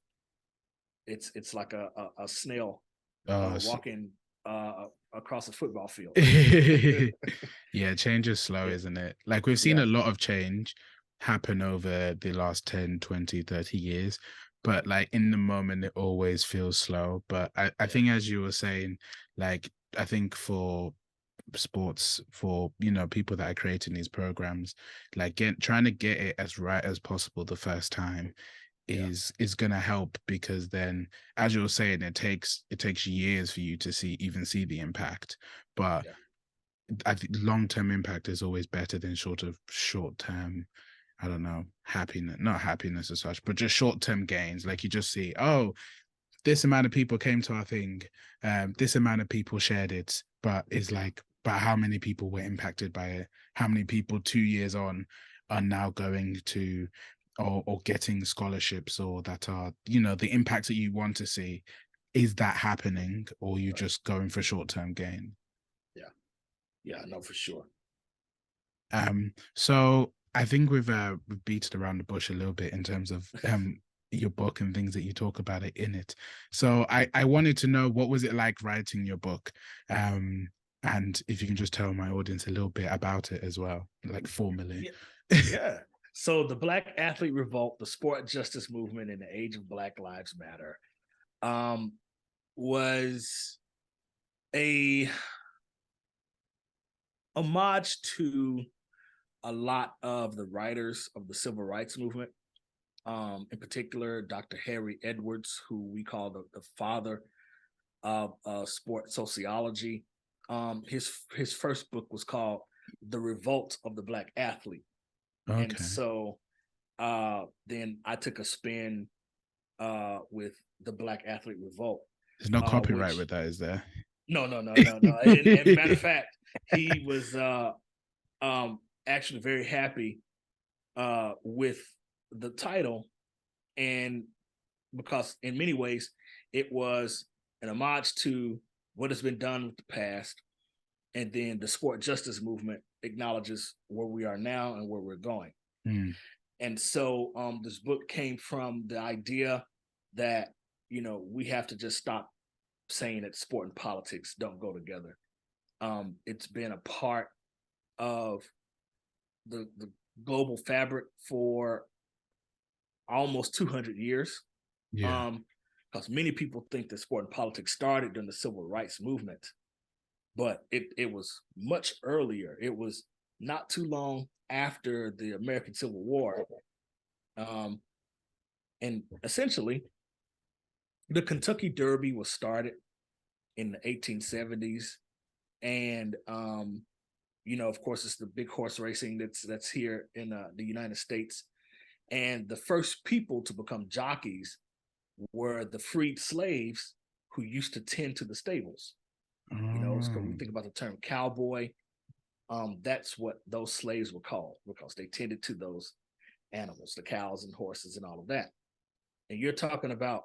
it's like a snail walking across a football field. Yeah, change is slow, isn't it? Like we've seen a lot of change happen over the last 10, 20, 30 years. But like in the moment, it always feels slow. But I think, as you were saying, like I think for sports, for people that are creating these programs, like trying to get it as right as possible the first time is going to help, because then, as you were saying, it takes years for you to even see the impact. But I think long-term impact is always better than short-term, I don't know, not happiness as such, but just short-term gains. Like you just see, oh, this amount of people came to our thing, this amount of people shared it, but it's like, but how many people were impacted by it? How many people 2 years on are now going to or getting scholarships, or that are, the impact that you want to see? Is that happening, or you just going for short-term gain? Yeah, no, for sure. So I think we've beaten around the bush a little bit in terms of your book and things that you talk about it in it. So I wanted to know, what was it like writing your book? And if you can just tell my audience a little bit about it as well, like formally. Yeah. So the Black Athlete Revolt, the sport justice movement in the age of Black Lives Matter, was a homage to a lot of the writers of the civil rights movement. In particular, Dr. Harry Edwards, who we call the father of sport sociology. His first book was called The Revolt of the Black Athlete. Okay. And so then I took a spin with the Black Athlete Revolt. There's no copyright with that, is there? No. And matter of fact, he was actually very happy with the title, and because in many ways it was an homage to what has been done with the past, and then the sport justice movement acknowledges where we are now and where we're going. And so this book came from the idea that, you know, we have to just stop saying that sport and politics don't go together. It's been a part of the global fabric for almost 200 years. Yeah. Because many people think that sport and politics started during the civil rights movement, but it was much earlier. It was not too long after the American Civil War. And essentially, the Kentucky Derby was started in the 1870s. And, you know, of course, it's the big horse racing that's here in the United States. And the first people to become jockeys were the freed slaves who used to tend to the stables. You know, so we think about the term cowboy. That's what those slaves were called, because they tended to those animals, the cows and horses and all of that. And you're talking about,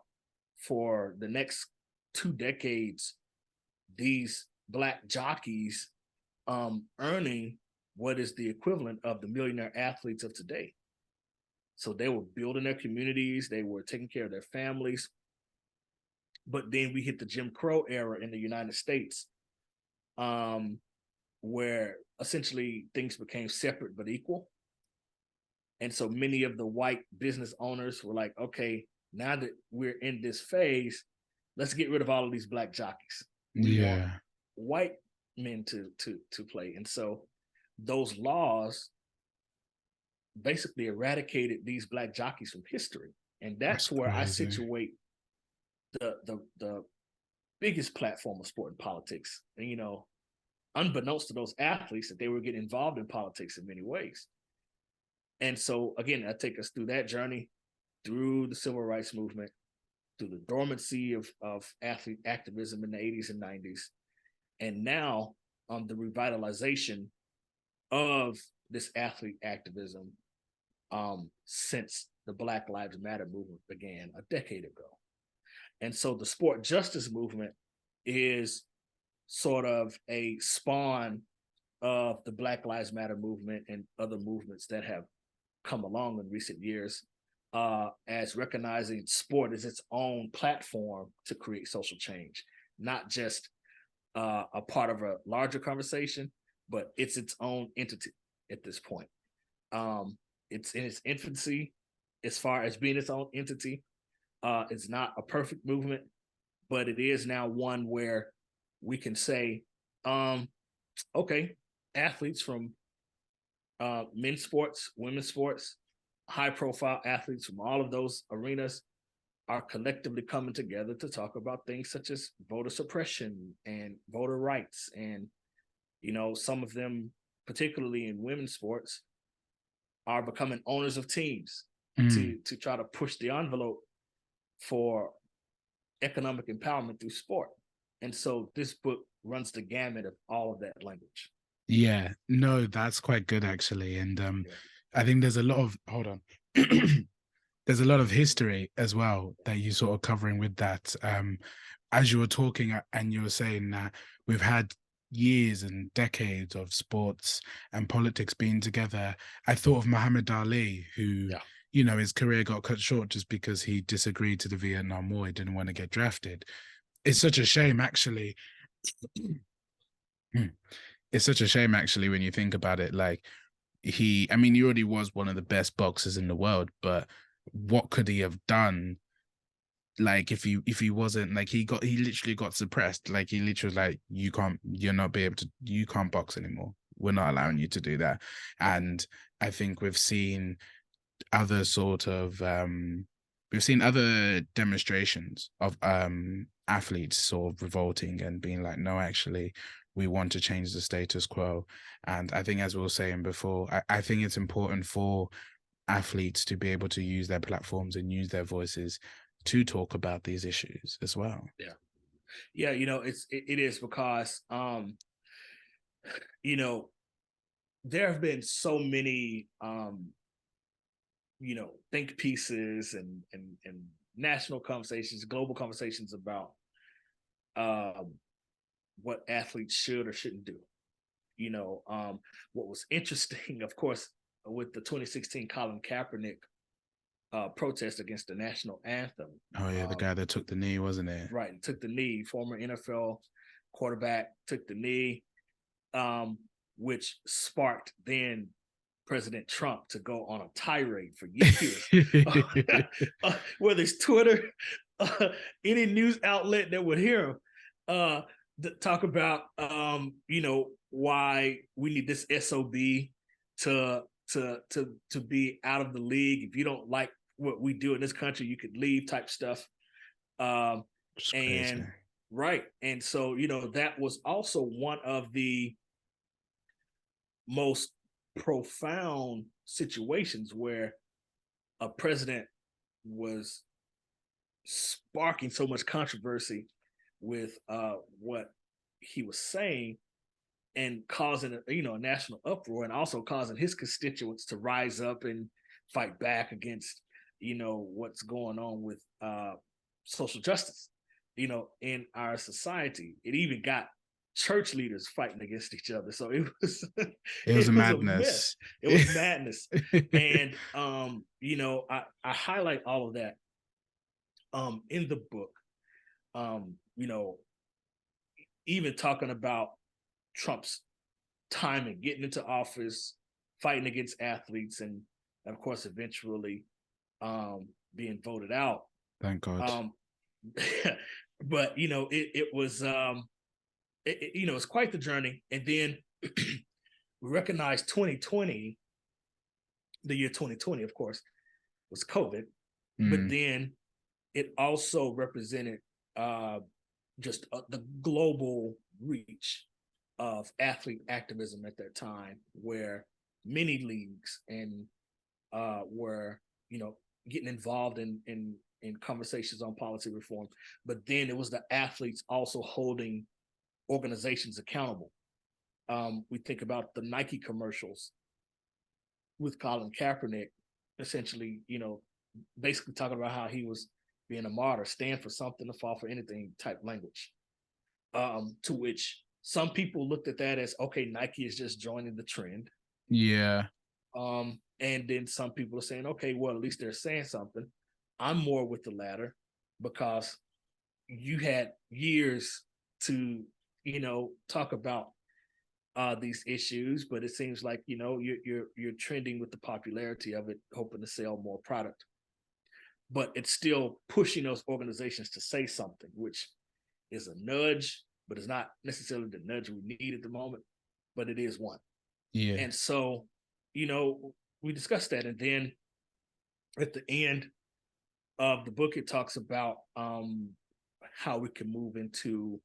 for the next 2 decades, these Black jockeys earning what is the equivalent of the millionaire athletes of today. So they were building their communities, they were taking care of their families. But then we hit the Jim Crow era in the United States, where essentially things became separate but equal. And so many of the white business owners were like, okay, now that we're in this phase, let's get rid of all of these Black jockeys. We want white men to play. And so those laws basically eradicated these Black jockeys from history. And that's where I situate the biggest platform of sport and politics. And, you know, unbeknownst to those athletes, that they were getting involved in politics in many ways. And so, again, I take us through that journey, through the civil rights movement, through the dormancy of athlete activism in the 80s and 90s, and now the revitalization of this athlete activism since the Black Lives Matter movement began a decade ago. And so the sport justice movement is sort of a spawn of the Black Lives Matter movement and other movements that have come along in recent years, as recognizing sport as its own platform to create social change, not just a part of a larger conversation, but it's its own entity at this point. It's in its infancy as far as being its own entity. It's not a perfect movement, but it is now one where we can say, okay, athletes from men's sports, women's sports, high profile athletes from all of those arenas are collectively coming together to talk about things such as voter suppression and voter rights. And, you know, some of them, particularly in women's sports, are becoming owners of teams to try to push the envelope for economic empowerment through sport. And so this book runs the gamut of all of that language. Yeah, no, that's quite good actually. And I think there's a lot of, hold on. There's a lot of history as well that you sort of covering with that. As you were talking and you were saying that we've had years and decades of sports and politics being together, I thought of Muhammad Ali, who, you know, his career got cut short just because he disagreed to the Vietnam War. He didn't want to get drafted. It's such a shame, actually. It's such a shame, actually, when you think about it. Like, I mean, he already was one of the best boxers in the world, but what could he have done? Like, if he wasn't, like, he literally got suppressed. Like, he literally was like, you can't box anymore. We're not allowing you to do that. And I think other sort of we've seen other demonstrations of athletes sort of revolting and being like, no, actually, we want to change the status quo. And I think, as we were saying before, I think it's important for athletes to be able to use their platforms and use their voices to talk about these issues as well. Yeah, you know, it is because you know, there have been so many you know, think pieces and national conversations, global conversations about what athletes should or shouldn't do. You know, what was interesting, of course, with the 2016 Colin Kaepernick protest against the national anthem. Oh yeah, the guy that took the knee, wasn't it? Right, took the knee. Former NFL quarterback took the knee, which sparked then President Trump to go on a tirade for years, whether it's Twitter, any news outlet that would hear him talk about, you know, why we need this SOB to be out of the league. If you don't like what we do in this country, you could leave, type stuff. And crazy. Right, and so, you know, that was also one of the most profound situations where a president was sparking so much controversy with what he was saying and causing a national uproar, and also causing his constituents to rise up and fight back against what's going on with social justice in our society. It even got church leaders fighting against each other. So it was it was a madness. It was madness. And I highlight all of that in the book. Even talking about Trump's time and getting into office, fighting against athletes, and of course eventually being voted out. Thank God. But it was it's quite the journey. And then we recognize 2020, the year 2020, of course, was COVID. But then it also represented just the global reach of athlete activism at that time, where many leagues and were getting involved in conversations on policy reform. But then it was the athletes also holding organizations accountable. We think about the Nike commercials with Colin Kaepernick, essentially, basically talking about how he was being a martyr, stand for something, to fall for anything type language. To which some people looked at that as, okay, Nike is just joining the trend. Yeah. And then some people are saying, okay, well, at least they're saying something. I'm more with the latter, because you had years to, talk about these issues, but it seems like, you're trending with the popularity of it, hoping to sell more product. But it's still pushing those organizations to say something, which is a nudge, but it's not necessarily the nudge we need at the moment, but it is one. Yeah. And so, we discussed that. And then at the end of the book, it talks about how we can move into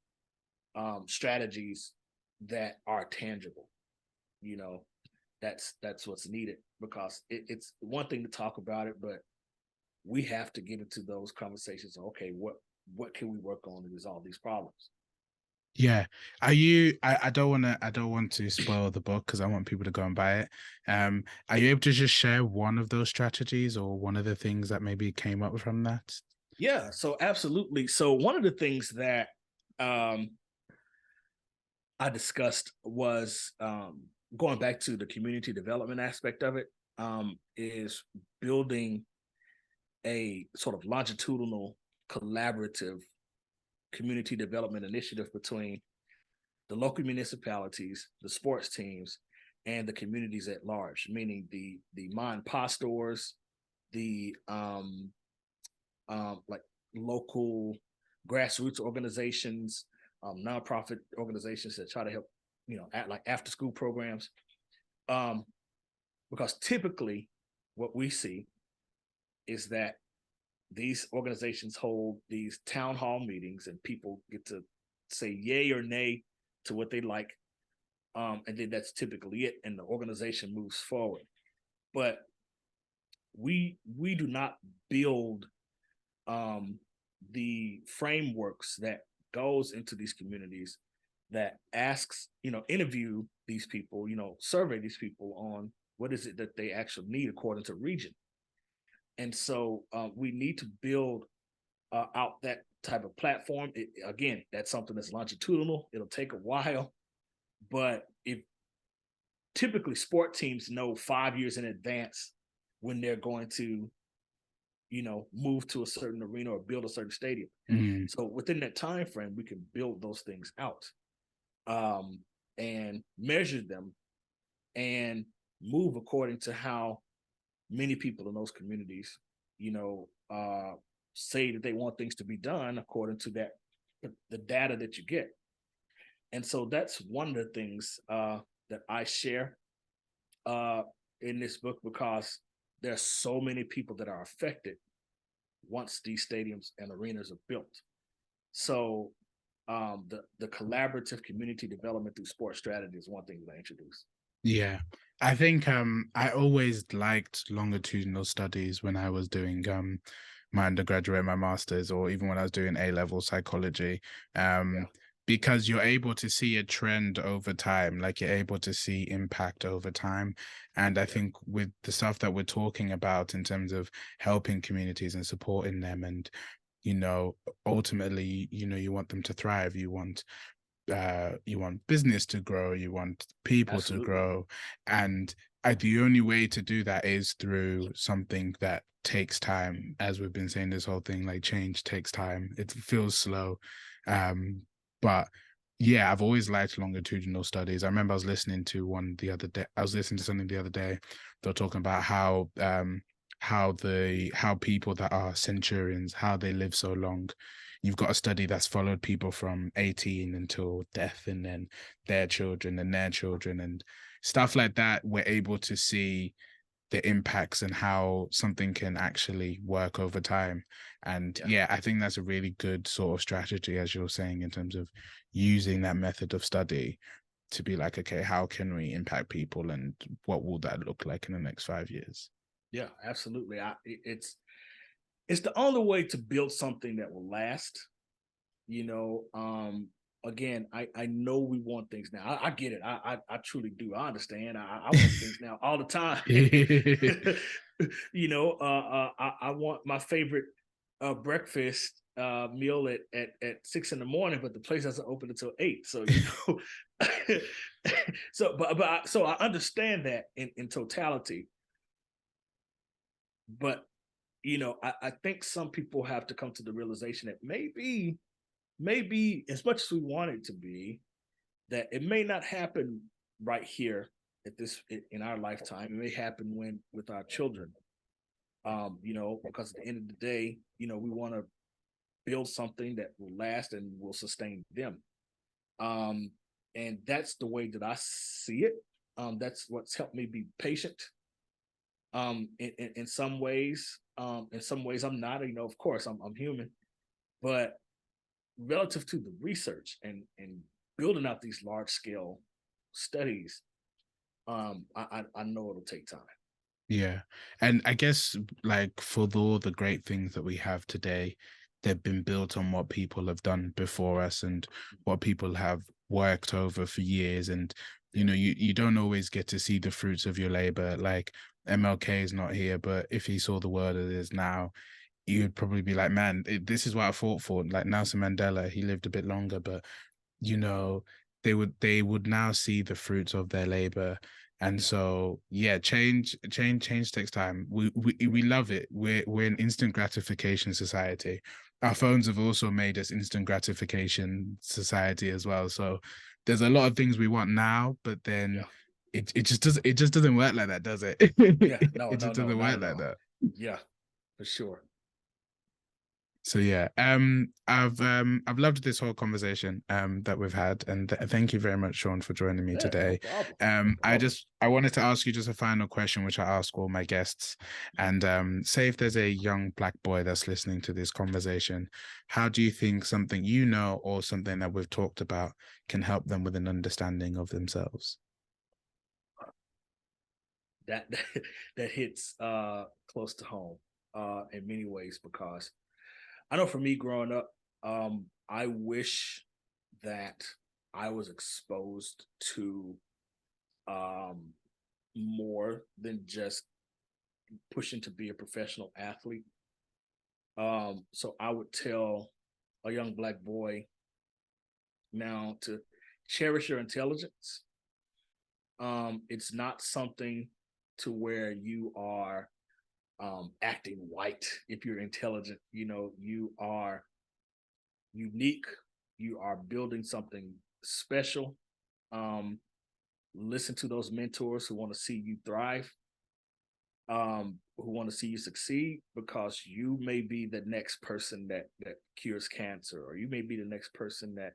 strategies that are tangible. That's what's needed, because it's one thing to talk about it, but we have to get into those conversations. Okay, what can we work on to resolve these problems? Yeah. I don't want to spoil the book, because I want people to go and buy it. Are you able to just share one of those strategies or one of the things that maybe came up from that? Yeah, so absolutely. So one of the things that I discussed was going back to the community development aspect of it. is building a sort of longitudinal, collaborative community development initiative between the local municipalities, the sports teams, and the communities at large, meaning the mom and pop stores, the like local grassroots organizations, nonprofit organizations that try to help, like after school programs. Because typically what we see is that these organizations hold these town hall meetings and people get to say yay or nay to what they like. And then that's typically it. And the organization moves forward. But we do not build the frameworks that goes into these communities, that asks, interview these people, survey these people on what is it that they actually need according to region. And so we need to build out that type of platform. Again, that's something that's longitudinal. It'll take a while, but if typically sport teams know 5 years in advance when they're going to, move to a certain arena or build a certain stadium. Mm. So within that time frame, we can build those things out, and measure them and move according to how many people in those communities, say that they want things to be done according to the data that you get. And so that's one of the things that I share in this book, because there's so many people that are affected once these stadiums and arenas are built. So the collaborative community development through sports strategy is one thing that I introduced. Yeah, I think I always liked longitudinal studies when I was doing my undergraduate, my master's, or even when I was doing A-level psychology. Yeah. Because you're able to see a trend over time, like you're able to see impact over time. And I think with the stuff that we're talking about in terms of helping communities and supporting them, and ultimately, you want them to thrive, you want business to grow, you want people to Absolutely. grow, and the only way to do that is through something that takes time. As we've been saying this whole thing, like change takes time, it feels slow, but yeah, I've always liked longitudinal studies. I remember I was listening to one the other day. I was listening to something the other day. They were talking about how people that are centurions, how they live so long. You've got a study that's followed people from 18 until death, and then their children and their children and stuff like that. We're able to see the impacts and how something can actually work over time. And yeah, I think that's a really good sort of strategy, as you're saying, in terms of using that method of study to be like, okay, how can we impact people and what will that look like in the next 5 years? Yeah, absolutely. It's the only way to build something that will last. Again, I know we want things now. I get it. I truly do. I understand. I want things now all the time. I want my favorite breakfast meal at 6 a.m, but the place doesn't open until 8. So so I understand that in totality. But I think some people have to come to the realization that maybe as much as we want it to be, that it may not happen right here in our lifetime. It may happen with our children. Because at the end of the day, we want to build something that will last and will sustain them. And that's the way that I see it. That's what's helped me be patient. In some ways, I'm not. Of course, I'm human, but relative to the research and building out these large scale studies, I know it'll take time. Yeah. And I guess, like, for all the great things that we have today, they've been built on what people have done before us and what people have worked over for years. And, you don't always get to see the fruits of your labor. Like, MLK is not here, but if he saw the world it is now, you would probably be like, man, this is what I fought for. Like Nelson Mandela, he lived a bit longer, but they would now see the fruits of their labor. And so, yeah, change takes time. We love it. We're an instant gratification society. Our phones have also made us instant gratification society as well. So there's a lot of things we want now, but then it just doesn't work like that, does it? Yeah, no, It just no, doesn't not work at like all. that. Yeah, for sure. So yeah, I've loved this whole conversation that we've had, and thank you very much, Shaun, for joining me Yeah, today. no problem. No problem. I wanted to ask you just a final question, which I ask all my guests, and say if there's a young Black boy that's listening to this conversation, how do you think something you know or something that we've talked about can help them with an understanding of themselves? That that hits close to home in many ways, because I know for me growing up, I wish that I was exposed to more than just pushing to be a professional athlete. So I would tell a young Black boy now to cherish your intelligence. It's not something to where you are acting white if you're intelligent. You know, you are unique. You are building something special. Um, Listen to those mentors who want to see you thrive, who want to see you succeed, because you may be the next person that cures cancer, or you may be the next person that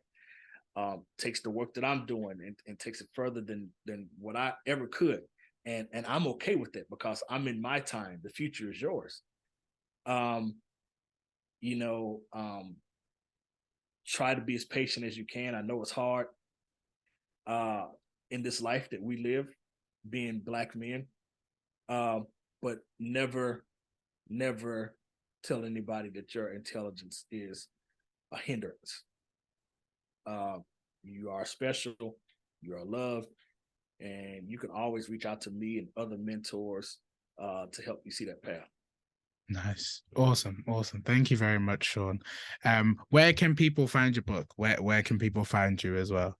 takes the work that I'm doing and takes it further than what I ever could. And I'm okay with it, because I'm in my time. The future is yours. Um, you know, try to be as patient as you can. I know it's hard uh, in this life that we live, being Black men, um, but never tell anybody that your intelligence is a hindrance. Uh, you are special, you are loved, and you can always reach out to me and other mentors to help you see that path. Nice. Awesome. Awesome. Thank you very much, Shaun. Where can people find your book? Where can people find you as well?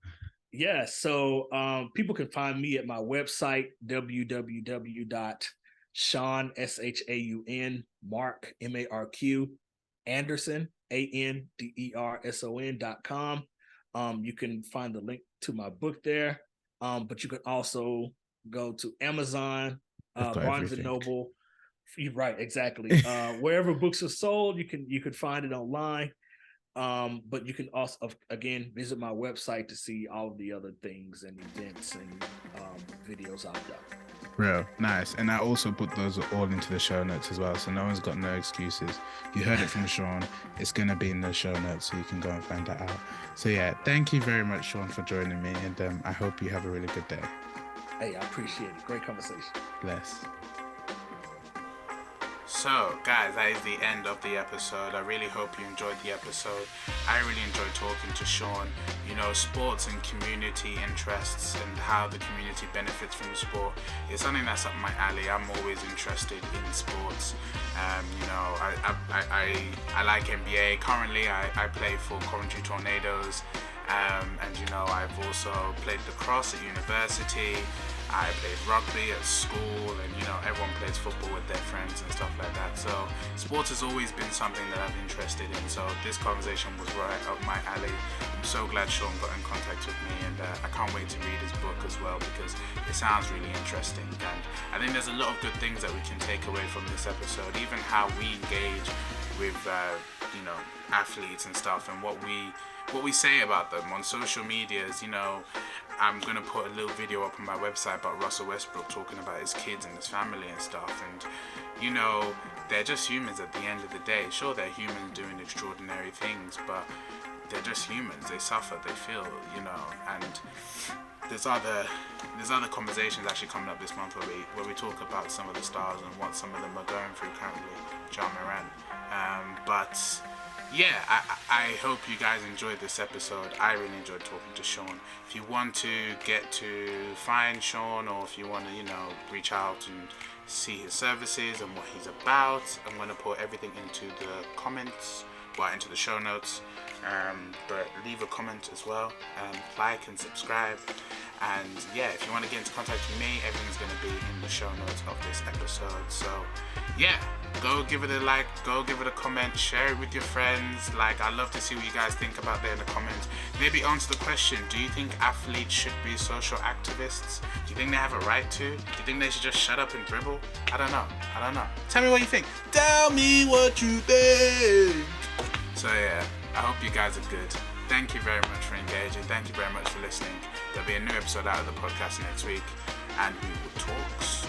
Yeah, so people can find me at my website, www.Shaun, SHAUN, Mark, MARQ, Anderson, ANDERSON.com. You can find the link to my book there. But you can also go to Amazon, I've got Barnes and everything. Noble. You're right, exactly. Wherever books are sold, you can find it online. But you can also, again, visit my website to see all of the other things and events and videos I've done. Real nice. And I also put those all into the show notes as well. So no one's got no excuses. You heard it from Shaun. It's going to be in the show notes, so you can go and find that out. So yeah, thank you very much, Shaun, for joining me. And I hope you have a really good day. Hey, I appreciate it. Great conversation. Bless. So, guys, that is the end of the episode. I really hope you enjoyed the episode. I really enjoyed talking to Shaun. You know, sports and community interests and how the community benefits from sport is something that's up my alley. I'm always interested in sports. You know, I like NBA. Currently, I play for Coventry Tornadoes. And, you know, I've also played lacrosse at university. I played rugby at school, and you know, everyone plays football with their friends and stuff like that. So sports has always been something that I've been interested in. So this conversation was right up my alley. I'm so glad Shaun got in contact with me, and I can't wait to read his book as well, because it sounds really interesting. And I think there's a lot of good things that we can take away from this episode, even how we engage with you know, athletes and stuff, and what we say about them on social medias. You know, I'm going to put a little video up on my website about Russell Westbrook talking about his kids and his family and stuff. And, you know, they're just humans at the end of the day. Sure, they're humans doing extraordinary things, but they're just humans. They suffer, they feel, you know. And there's other conversations actually coming up this month where we talk about some of the stars and what some of them are going through currently, John Moran. But yeah, I hope you guys enjoyed this episode. I really enjoyed talking to Shaun. If you want to get to find Shaun, or if you want to, you know, reach out and see his services and what he's about, I'm going to put everything into the comments, into the show notes. But leave a comment as well, like and subscribe. And yeah, if you want to get into contact with me, everything's going to be in the show notes of this episode. So yeah, go give it a like, go give it a comment, share it with your friends. Like, I'd love to see what you guys think about there in the comments. Maybe answer the question, do you think athletes should be social activists? Do you think they have a right to? Do you think they should just shut up and dribble? I don't know. Tell me what you think. Tell me what you think. So yeah, I hope you guys are good. Thank you very much for engaging. Thank you very much for listening. There'll be a new episode out of the podcast next week, and we will talk soon.